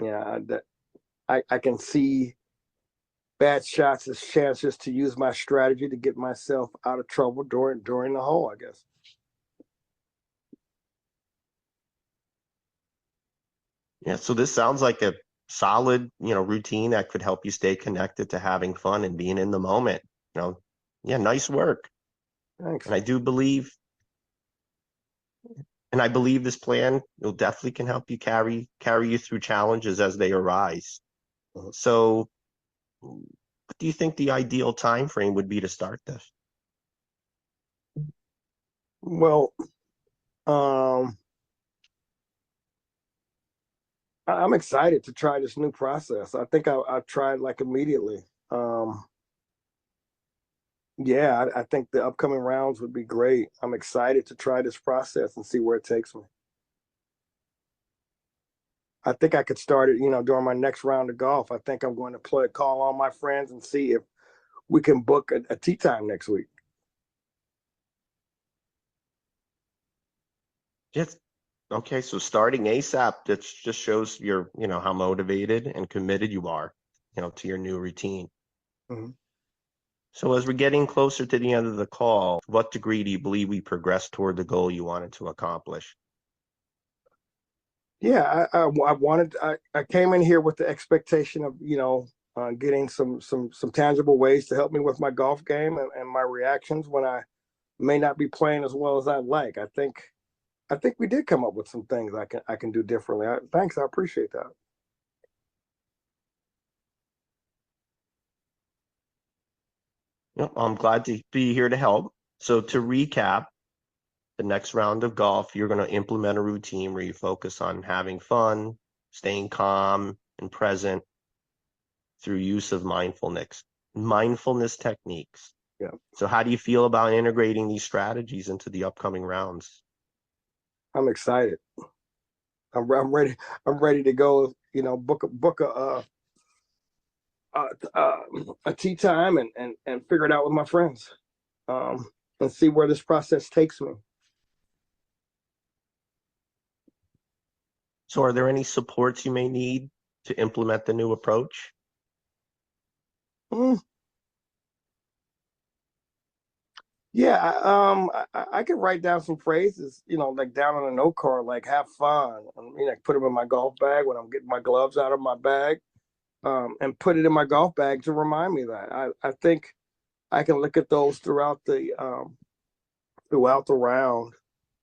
yeah, I can see bad shots as chances to use my strategy to get myself out of trouble during the hole, I guess. Yeah, so this sounds like a solid, routine that could help you stay connected to having fun and being in the moment. Yeah, nice work. Thanks. And I believe this plan will definitely can help you carry you through challenges as they arise. Mhm. So what do you think the ideal time frame would be to start this? Well, I'm excited to try this new process. I think I tried like immediately. Yeah, I think the upcoming rounds would be great. I'm excited to try this process and see where it takes me. I think I could start it, during my next round of golf. I think I'm going to call all my friends and see if we can book a tee time next week. Yes. Okay, so starting ASAP, that just shows your, how motivated and committed you are, to your new routine. Mm-hmm. So as we're getting closer to the end of the call, what degree do you believe we progressed toward the goal you wanted to accomplish? Yeah, I came in here with the expectation of, getting some tangible ways to help me with my golf game and my reactions when I may not be playing as well as I'd like. I think we did come up with some things I can do differently. Thanks, I appreciate that. I'm glad to be here to help. So to recap, the next round of golf, you're going to implement a routine where you focus on having fun, staying calm and present through use of mindfulness techniques. Yeah, So how do you feel about integrating these strategies into the upcoming rounds? I'm excited. I'm ready. I'm ready to go. Book a tea time and figure it out with my friends, and see where this process takes me. So are there any supports you may need to implement the new approach? Mm. Yeah, I could write down some phrases, like down on a note card, like "have fun," and, put them in my golf bag when I'm getting my gloves out of my bag, and put it in my golf bag to remind me that. I think I can look at those throughout the round.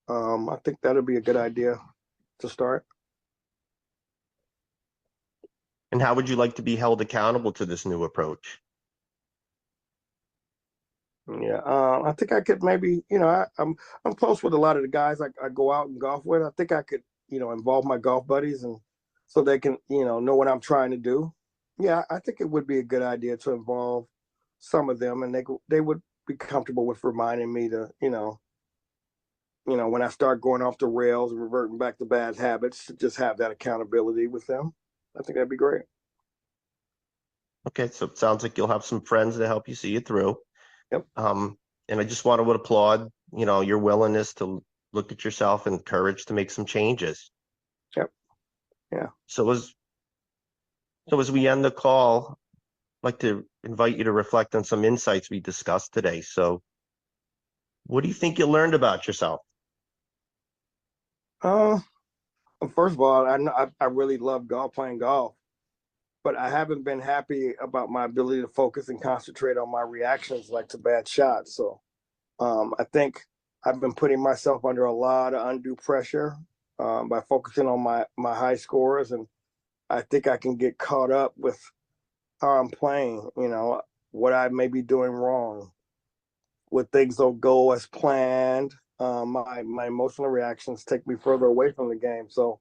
I think that'd be a good idea to start. And how would you like to be held accountable to this new approach? Yeah, I think I could maybe, I'm close with a lot of the guys I go out and golf with. I think I could, involve my golf buddies and so they can, know what I'm trying to do. Yeah, I think it would be a good idea to involve some of them, and they would be comfortable with reminding me to, when I start going off the rails and reverting back to bad habits, to just have that accountability with them. I think that'd be great. Okay, so it sounds like you'll have some friends to help you see it through. Yep. And I just want to applaud, your willingness to look at yourself and courage to make some changes. Yep. Yeah. So as we end the call, I'd like to invite you to reflect on some insights we discussed today. So what do you think you learned about yourself? First of all, I really love playing golf, but I haven't been happy about my ability to focus and concentrate on my reactions, like to bad shots. So, I think I've been putting myself under a lot of undue pressure, by focusing on my high scores, and I think I can get caught up with how I'm playing. What I may be doing wrong, when things don't go as planned. My emotional reactions take me further away from the game. So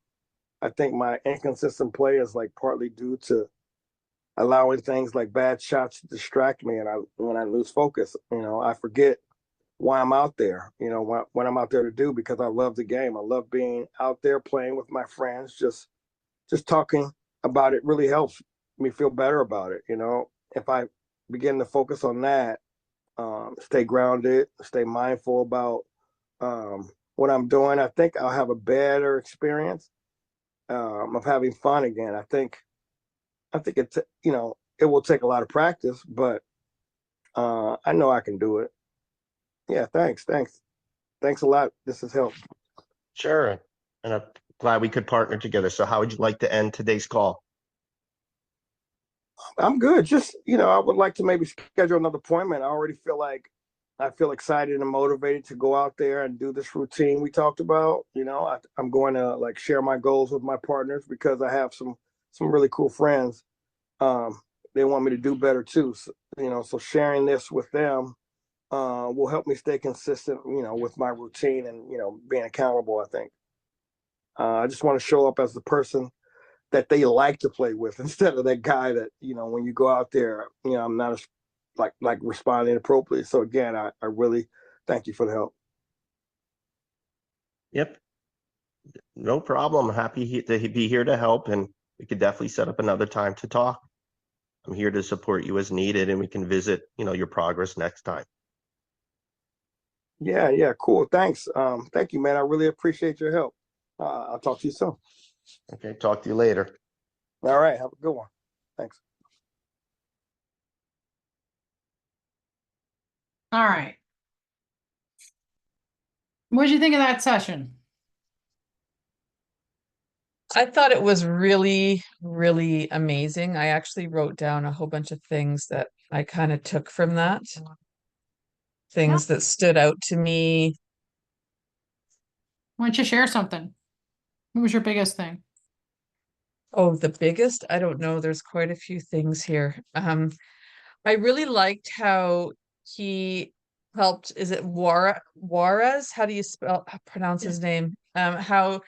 I think my inconsistent play is like partly due to allowing things like bad shots to distract me, and when I lose focus, I forget why I'm out there. What I'm out there to do, because I love the game. I love being out there playing with my friends. Just talking about it really helps me feel better about it. If I begin to focus on that, stay grounded, stay mindful about, what I'm doing, I think I'll have a better experience, of having fun again. I think it will take a lot of practice, but I know I can do it. Yeah, thanks a lot. This has helped. Sure. And I'm glad we could partner together. So how would you like to end today's call? I'm good. Just, I would like to maybe schedule another appointment. I feel excited and motivated to go out there and do this routine we talked about. I'm going to like share my goals with my partners, because I have some really cool friends. They want me to do better too. So sharing this with them, will help me stay consistent, with my routine and, being accountable, I think. I just want to show up as the person that they like to play with, instead of that guy that, when you go out there, I'm not like responding appropriately. So again, I really thank you for the help. Yep. No problem. Happy to be here to help, and we could definitely set up another time to talk. I'm here to support you as needed, and we can visit, your progress next time. Yeah, cool. Thanks. Thank you, man. I really appreciate your help. I'll talk to you soon. Okay, talk to you later. All right, have a good one. Thanks. All right. What did you think of that session? I thought it was really, really amazing. I actually wrote down a whole bunch of things that I kind of took from that, things that stood out to me. Why don't you share something? What was your biggest thing? Oh, the biggest? I don't know. There's quite a few things here. I really liked how he helped. Is it Juarez? How do you pronounce his name? How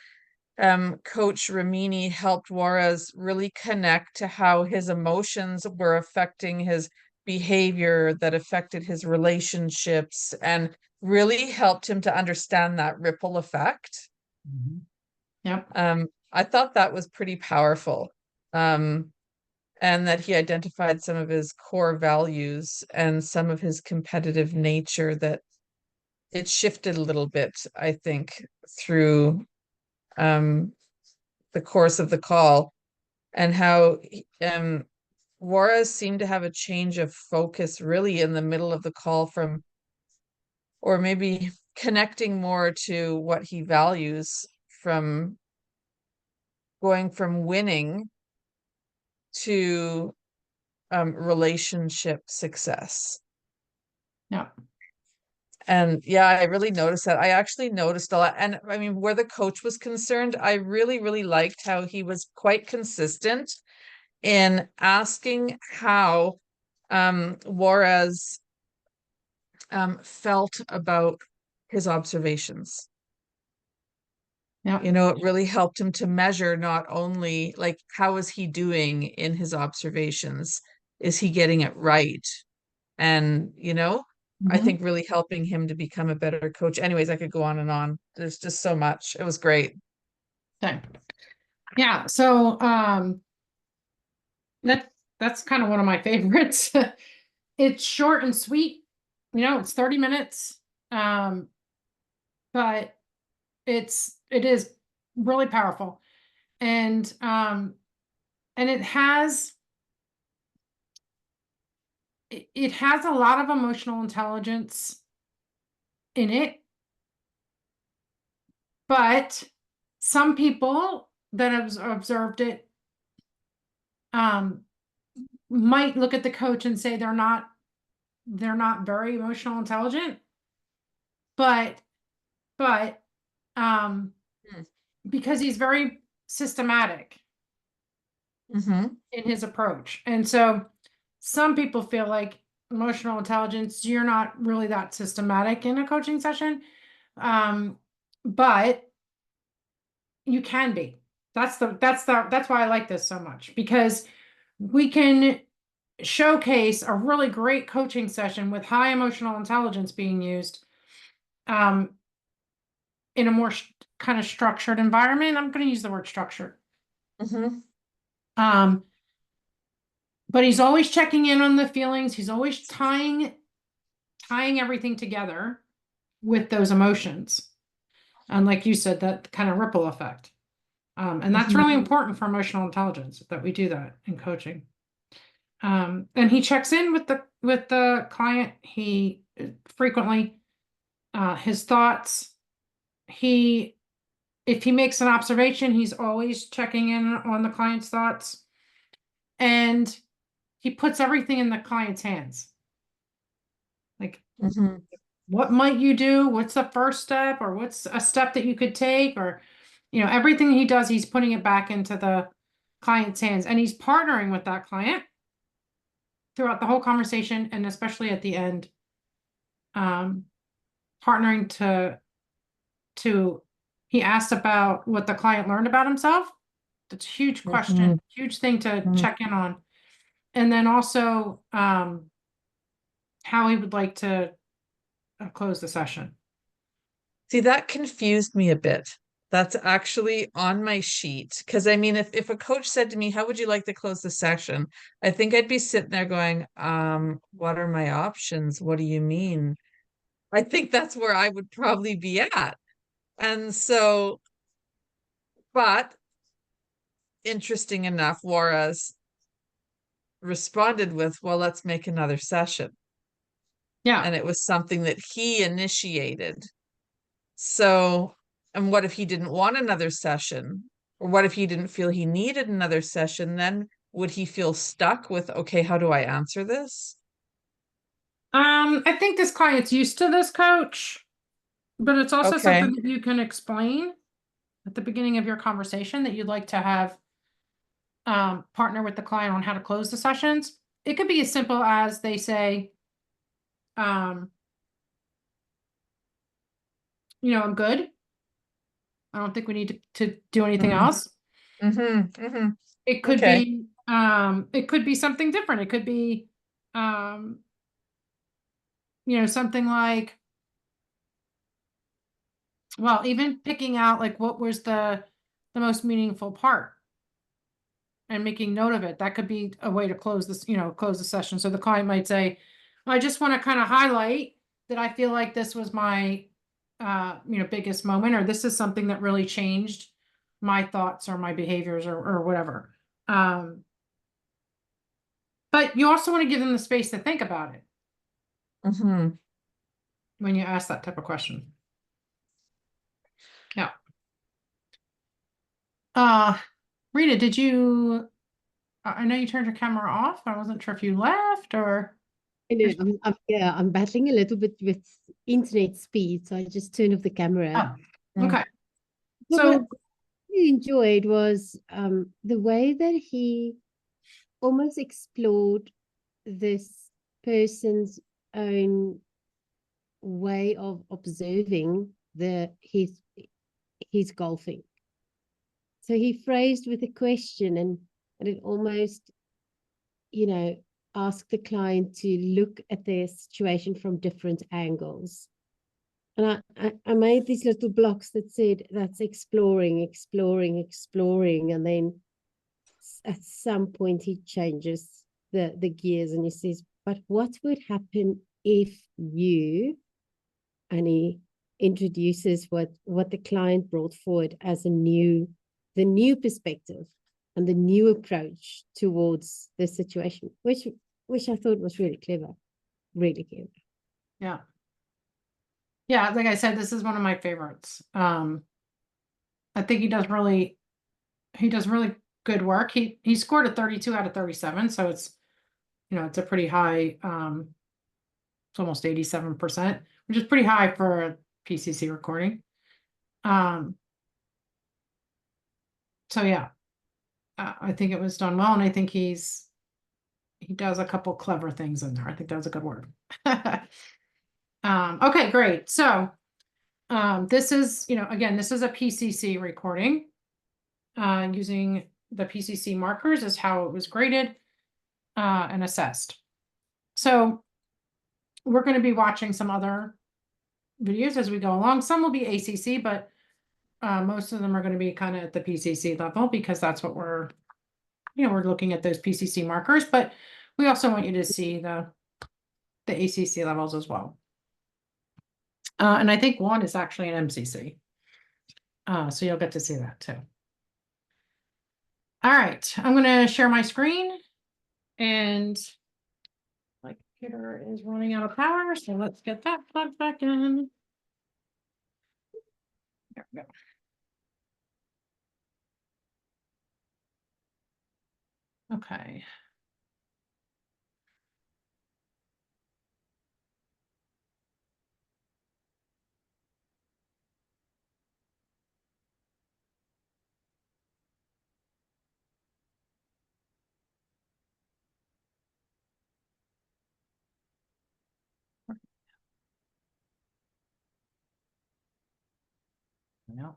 Coach Ramini helped Juarez really connect to how his emotions were affecting his behavior, that affected his relationships, and really helped him to understand that ripple effect. Yep. I thought that was pretty powerful. And that he identified some of his core values and some of his competitive nature, that it shifted a little bit, I think, through the course of the call, and how Juarez seemed to have a change of focus really in the middle of the call, from or maybe connecting more to what he values, from going from winning to relationship success. Yeah. And yeah, I really noticed that. I actually noticed a lot. And I mean, where the coach was concerned, I really, really liked how he was quite consistent in asking how Juarez felt about his observations. Yeah. You know, it really helped him to measure not only like how is he doing in his observations, is he getting it right? And, you know, I Mhm. think really helping him to become a better coach. Anyways, I could go on and on. There's just so much. It was great. Okay. Yeah, so that's kind of one of my favorites. It's short and sweet. You know, it's 30 minutes. But it is really powerful. And it has it has a lot of emotional intelligence in it. But some people that have observed it might look at the coach and say they're not very emotional intelligent, but um Hmm. because he's very systematic Mm-hmm. in his approach. And so some people feel like emotional intelligence, you're not really that systematic in a coaching session. But you can be. That's why I like this so much, because we can showcase a really great coaching session with high emotional intelligence being used in a more kind of structured environment. I'm going to use the word structured. Mm-hmm. But he's always checking in on the feelings. He's always tying everything together with those emotions. And like you said, that kind of ripple effect. And that's really important for emotional intelligence, that we do that in coaching. And he checks in with the client. He frequently his thoughts. If he makes an observation, he's always checking in on the client's thoughts. And he puts everything in the client's hands. Like, Mm-hmm. what might you do? What's the first step, or what's a step that you could take? Or, everything he does, he's putting it back into the client's hands, and he's partnering with that client throughout the whole conversation, and especially at the end, partnering he asked about what the client learned about himself. That's a huge question, huge thing to check in on. And then also, how he would like to close the session. See, that confused me a bit. That's actually on my sheet. Because I mean, if a coach said to me, how would you like to close the session? I think I'd be sitting there going, what are my options? What do you mean? I think that's where I would probably be at. And so, but interesting enough, Juarez responded with, well, let's make another session. Yeah. And it was something that he initiated. So, and what if he didn't want another session? Or what if he didn't feel he needed another session? Then would he feel stuck with, okay, how do I answer this? I think this client's used to this coach, but it's also Okay. something that you can explain at the beginning of your conversation, that you'd like to have partner with the client on how to close the sessions. It could be as simple as they say, I'm good. I don't think we need to do anything else. Mm-hmm. Mm-hmm. It could Okay. be it could be something different. It could be something like, well, even picking out like what was the most meaningful part and making note of it. That could be a way to close this, close the session. So the client might say, I just want to kind of highlight that I feel like this was my biggest moment, or this is something that really changed my thoughts or my behaviors, or whatever. But you also want to give them the space to think about it. Mm-hmm. when you ask that type of question. Yeah. Rita, did you, I know you turned your camera off. I wasn't sure if you left or. I know, yeah, I'm battling a little bit with internet speed, so I just turned off the camera. Oh, okay. But So, what I enjoyed was the way that he almost explored this person's own way of observing his golfing. So he phrased with a question, and it almost, asked the client to look at their situation from different angles. And I made these little blocks that said that's exploring, exploring, exploring. And then at some point he changes the gears and he says, but what would happen if you, and he introduces what the client brought forward as the new perspective and the new approach towards the situation, which I thought was really clever, really clever. yeah. Yeah, like I said, this is one of my favorites. I think he does really good work. He scored a 32 out of 37, so it's it's a pretty high, it's almost 87%, which is pretty high for a PCC recording. So yeah, I think it was done well, and I think he does a couple clever things in there. I think that was a good word. Okay, great. So this is, again, this is a PCC recording. Using the PCC markers is how it was graded and assessed. So we're going to be watching some other videos as we go along. Some will be ACC, but most of them are going to be kind of at the PCC level because that's what we're looking at those PCC markers. But we also want you to see the ACC levels as well. And I think one is actually an MCC. So you'll get to see that too. All right, I'm going to share my screen, and my computer is running out of power, so let's get that plugged back in. There we go. Okay. No.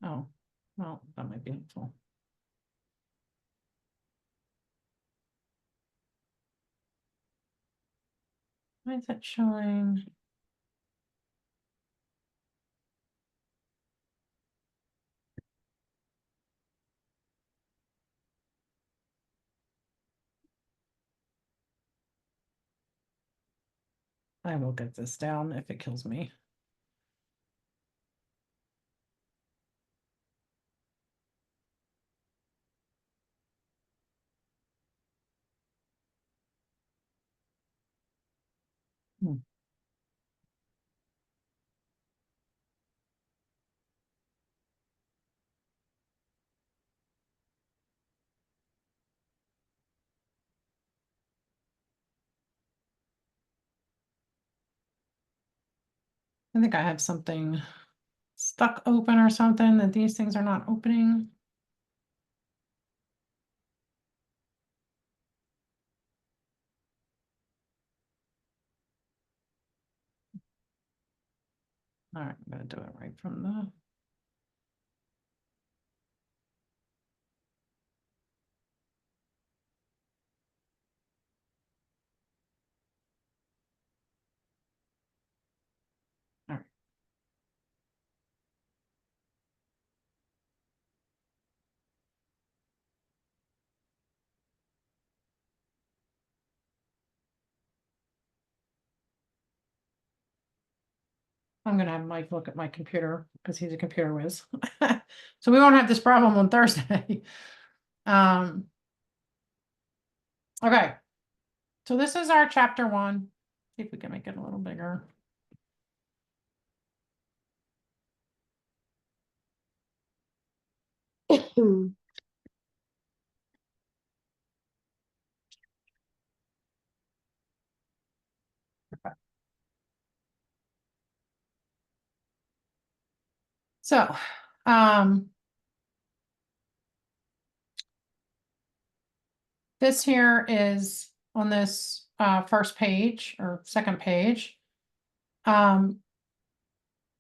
Oh, well, that might be helpful. Why is that showing? I will get this down if it kills me. I think I have something stuck open or something that these things are not opening. All right, I'm gonna do it right from the. All right. I'm gonna have Mike look at my computer because he's a computer whiz. So we won't have this problem on Thursday. Okay. So this is our chapter 1. See if we can make it a little bigger. So, this here is on this first page or second page,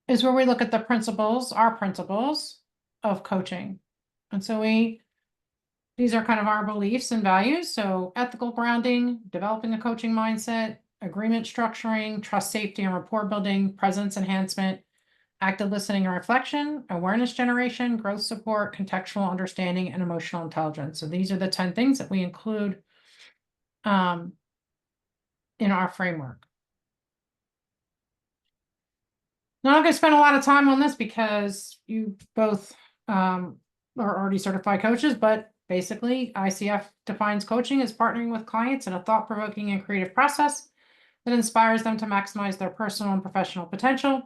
is where we look at the principles, our principles of coaching. And so these are kind of our beliefs and values. So ethical grounding, developing a coaching mindset, agreement structuring, trust, safety, and rapport building, presence enhancement, active listening and reflection, awareness generation, growth support, contextual understanding, and emotional intelligence. So these are the 10 things that we include in our framework. Now, I'm going to spend a lot of time on this because you both are already certified coaches, but basically ICF defines coaching as partnering with clients in a thought-provoking and creative process that inspires them to maximize their personal and professional potential.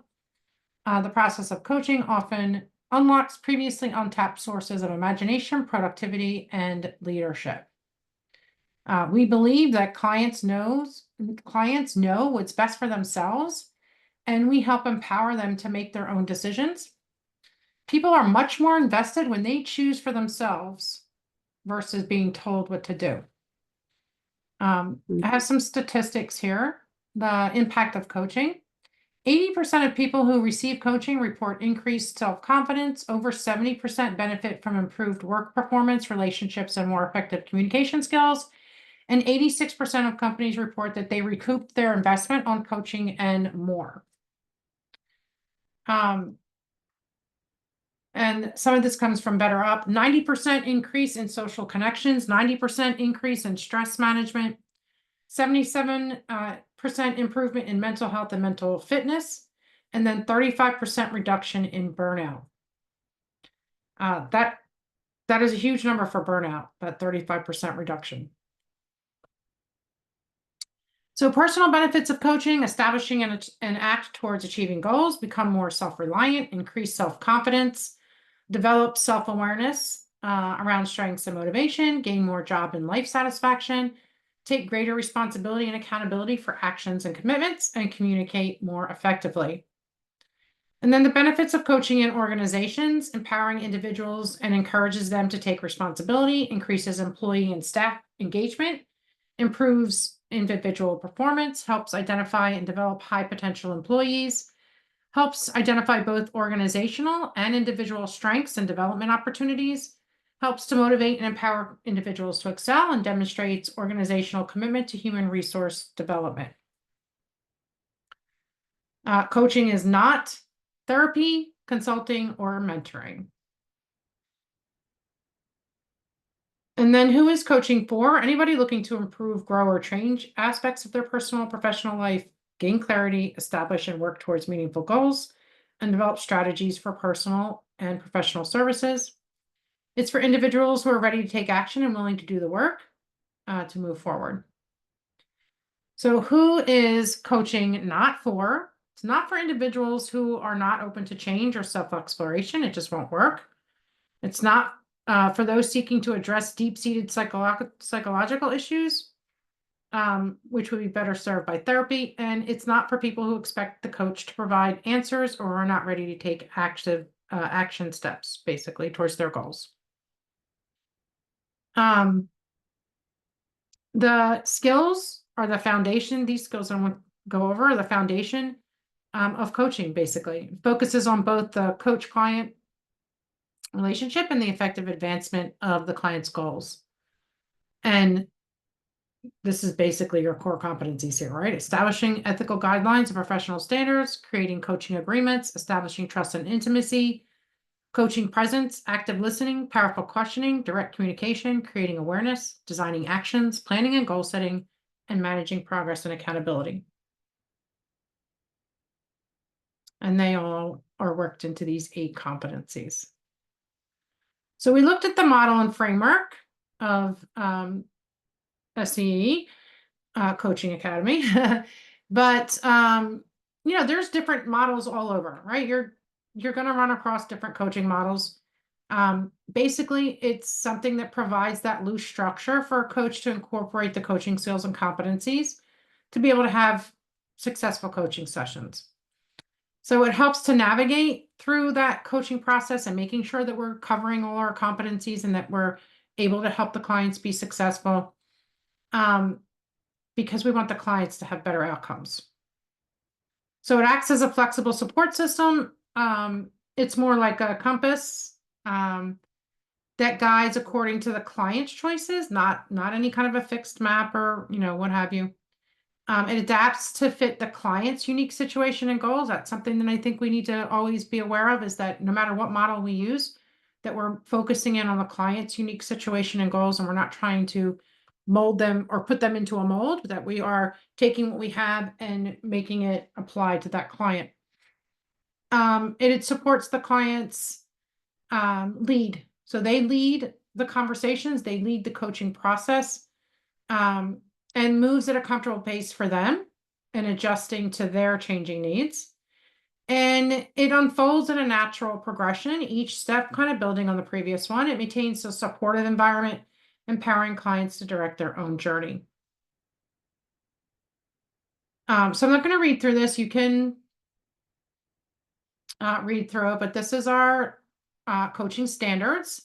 The process of coaching often unlocks previously untapped sources of imagination, productivity, and leadership. We believe that clients know what's best for themselves, and we help empower them to make their own decisions. People are much more invested when they choose for themselves versus being told what to do. I have some statistics here. The impact of coaching. 80% of people who receive coaching report increased self-confidence. Over 70% benefit from improved work performance, relationships, and more effective communication skills. And 86% of companies report that they recouped their investment on coaching and more. And some of this comes from Better Up. 90% increase in social connections, 90% increase in stress management, 77% improvement in mental health and mental fitness, and then 35% reduction in burnout. That is a huge number for burnout, that 35% reduction. So personal benefits of coaching: establishing an act towards achieving goals, become more self-reliant, increase self-confidence, develop self-awareness around strengths and motivation, gain more job and life satisfaction, take greater responsibility and accountability for actions and commitments, and communicate more effectively. And then the benefits of coaching in organizations: empowering individuals and encourages them to take responsibility, increases employee and staff engagement, improves individual performance, helps identify and develop high potential employees, helps identify both organizational and individual strengths and development opportunities, helps to motivate and empower individuals to excel, and demonstrates organizational commitment to human resource development. Coaching is not therapy, consulting, or mentoring. And then who is coaching for? Anybody looking to improve, grow, or change aspects of their personal and professional life, gain clarity, establish and work towards meaningful goals, and develop strategies for personal and professional services. It's for individuals who are ready to take action and willing to do the work to move forward. So who is coaching not for? It's not for individuals who are not open to change or self-exploration. It just won't work. It's not for those seeking to address deep-seated psychological issues, which would be better served by therapy. And it's not for people who expect the coach to provide answers or are not ready to take active action steps, basically, towards their goals. The skills are the foundation. These skills I want to go over are the foundation of coaching, basically. It focuses on both the coach-client relationship and the effective advancement of the client's goals. And this is basically your core competencies here, right? Establishing ethical guidelines and professional standards, creating coaching agreements, establishing trust and intimacy, coaching presence, active listening, powerful questioning, direct communication, creating awareness, designing actions, planning and goal setting, and managing progress and accountability. And they all are worked into these 8 competencies. So we looked at the model and framework of SCE, Coaching Academy. But there's different models all over, right? You're going to run across different coaching models. Basically, it's something that provides that loose structure for a coach to incorporate the coaching skills and competencies to be able to have successful coaching sessions. So it helps to navigate through that coaching process and making sure that we're covering all our competencies and that we're able to help the clients be successful. Because we want the clients to have better outcomes. So it acts as a flexible support system. It's more like a compass that guides according to the client's choices, not any kind of a fixed map or what have you. It adapts to fit the client's unique situation and goals. That's something that I think we need to always be aware of, is that no matter what model we use, that we're focusing in on the client's unique situation and goals, and we're not trying to mold them or put them into a mold, that we are taking what we have and making it apply to that client. It supports the client's lead. So they lead the conversations, they lead the coaching process, and moves at a comfortable pace for them and adjusting to their changing needs. And it unfolds in a natural progression, each step kind of building on the previous one. It maintains a supportive environment, empowering clients to direct their own journey. So I'm not going to read through this. You can read through it, but this is our coaching standards,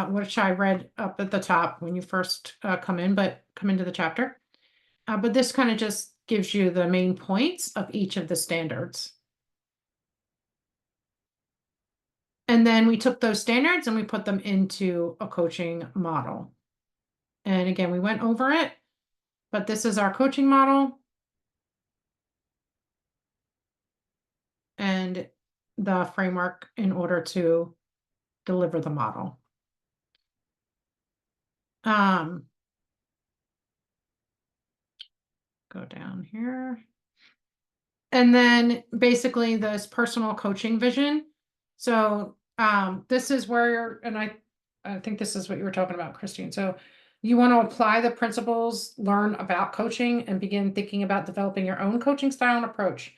which I read up at the top when you first come into the chapter. But this kind of just gives you the main points of each of the standards. And then we took those standards and we put them into a coaching model. And again, we went over it, but this is our coaching model. And the framework in order to deliver the model. Go down here. And then basically this personal coaching vision. So this is where, and I think this is what you were talking about, Christine. So you want to apply the principles, learn about coaching, and begin thinking about developing your own coaching style and approach.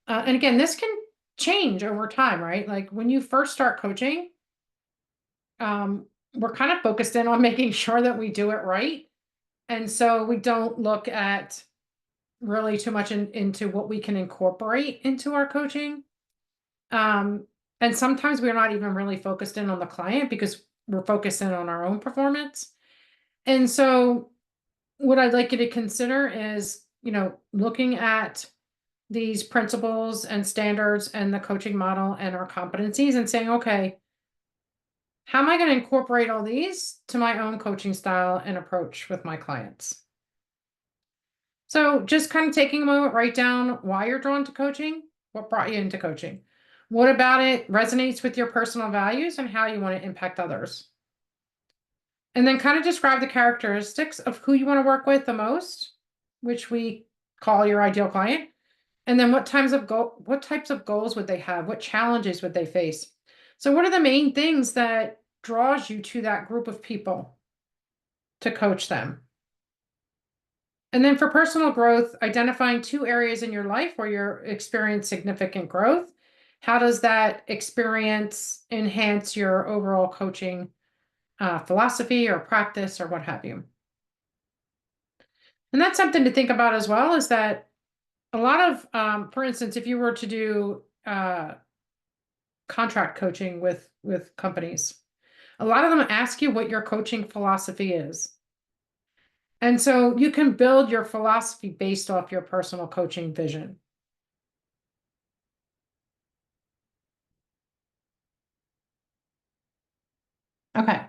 And again, this can change over time, right? Like when you first start coaching, we're kind of focused in on making sure that we do it right. And so we don't look at really too much into what we can incorporate into our coaching. And sometimes we're not even really focused in on the client because we're focused in on our own performance. And so what I'd like you to consider is, looking at these principles and standards and the coaching model and our competencies and saying, okay, how am I going to incorporate all these to my own coaching style and approach with my clients? So just kind of taking a moment, write down why you're drawn to coaching, what brought you into coaching. What about it resonates with your personal values and how you want to impact others? And then kind of describe the characteristics of who you want to work with the most, which we call your ideal client. And then what types of goals would they have? What challenges would they face? So what are the main things that draws you to that group of people to coach them? And then for personal growth, identifying 2 areas in your life where you're experiencing significant growth. How does that experience enhance your overall coaching philosophy or practice or what have you? And that's something to think about as well, is that a lot of, for instance, if you were to do contract coaching with companies, a lot of them ask you what your coaching philosophy is. And so you can build your philosophy based off your personal coaching vision. Okay.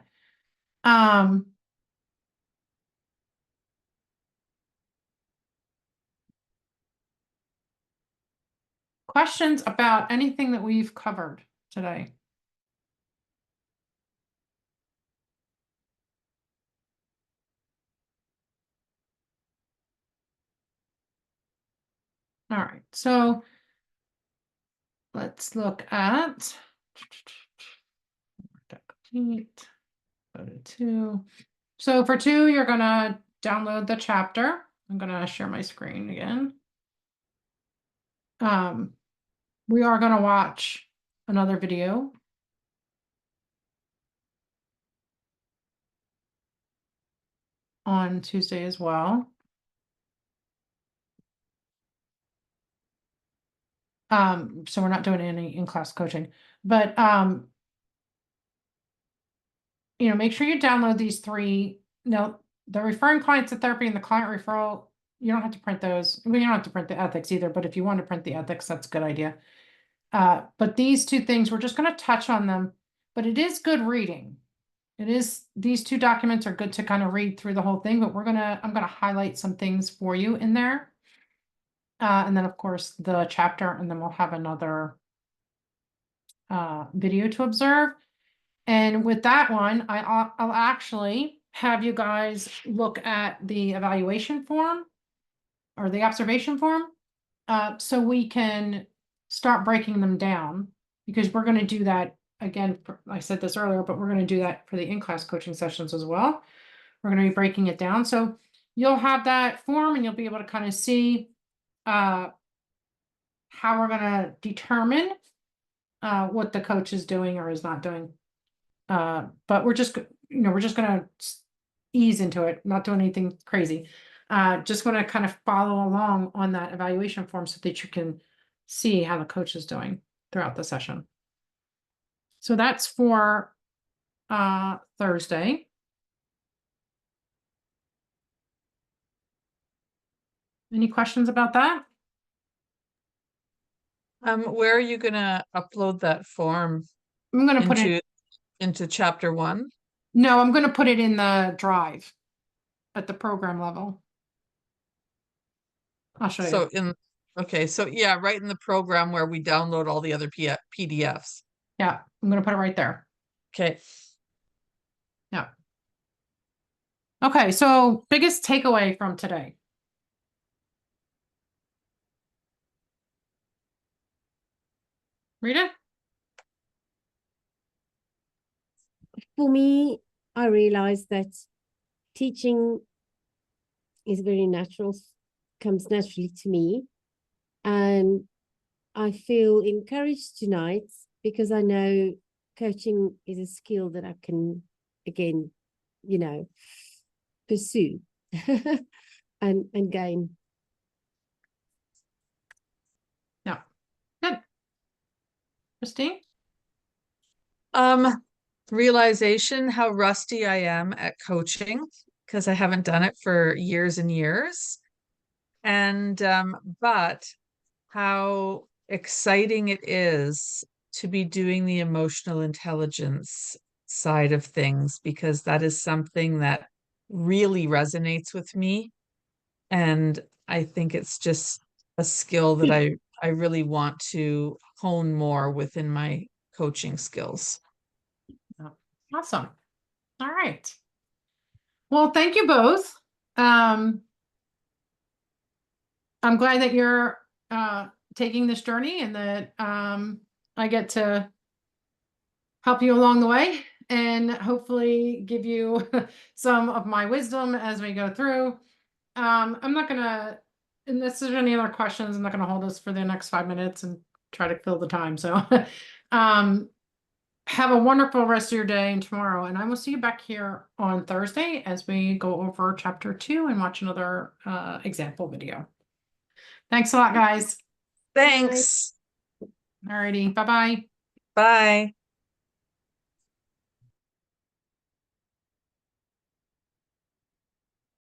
Questions about anything that we've covered today? All right. So let's look at complete. Go to 2. So for 2, you're gonna download the chapter. I'm gonna share my screen again. We are gonna watch another video. On Tuesday as well. So we're not doing any in-class coaching, but make sure you download these 3. Now, the referring clients to therapy and the client referral, you don't have to print those. Well, you don't have to print the ethics either, but if you want to print the ethics, that's a good idea. But these 2 things, we're just going to touch on them, but it is good reading. These 2 documents are good to kind of read through the whole thing, but I'm gonna highlight some things for you in there. And then of course the chapter, and then we'll have another video to observe. And with that one, I'll actually have you guys look at the evaluation form or the observation form, so we can start breaking them down, because we're going to do that again. I said this earlier, but we're going to do that for the in-class coaching sessions as well. We're going to be breaking it down. So you'll have that form and you'll be able to kind of see how we're going to determine what the coach is doing or is not doing. But we're just going to ease into it, not doing anything crazy. Just going to kind of follow along on that evaluation form so that you can see how the coach is doing throughout the session. So that's for Thursday. Any questions about that? Where are you gonna upload that form I'm going to put it. into chapter 1? No, I'm going to put it in the drive at the program level. I'll show you. So okay, so yeah, right in the program where we download all the other PDFs. Yeah, I'm going to put it right there. Okay. Yeah. Okay, so biggest takeaway from today. Rita? For me, I realized that teaching is very natural, comes naturally to me. And I feel encouraged tonight because I know coaching is a skill that I can, again, pursue and gain. Yeah. Good. Christine? Realization how rusty I am at coaching because I haven't done it for years and years. And but how exciting it is to be doing the emotional intelligence side of things, because that is something that really resonates with me. And I think it's just a skill that I really want to hone more within my coaching skills. Awesome. All right. Well, thank you both. I'm glad that you're taking this journey and that I get to help you along the way and hopefully give you some of my wisdom as we go through. I'm not gonna, unless there's any other questions, I'm not gonna hold us for the next 5 minutes and try to fill the time. So have a wonderful rest of your day and tomorrow, and I will see you back here on Thursday as we go over chapter 2 and watch another example video. Thanks a lot, guys. Thanks. Alrighty, bye-bye. Bye.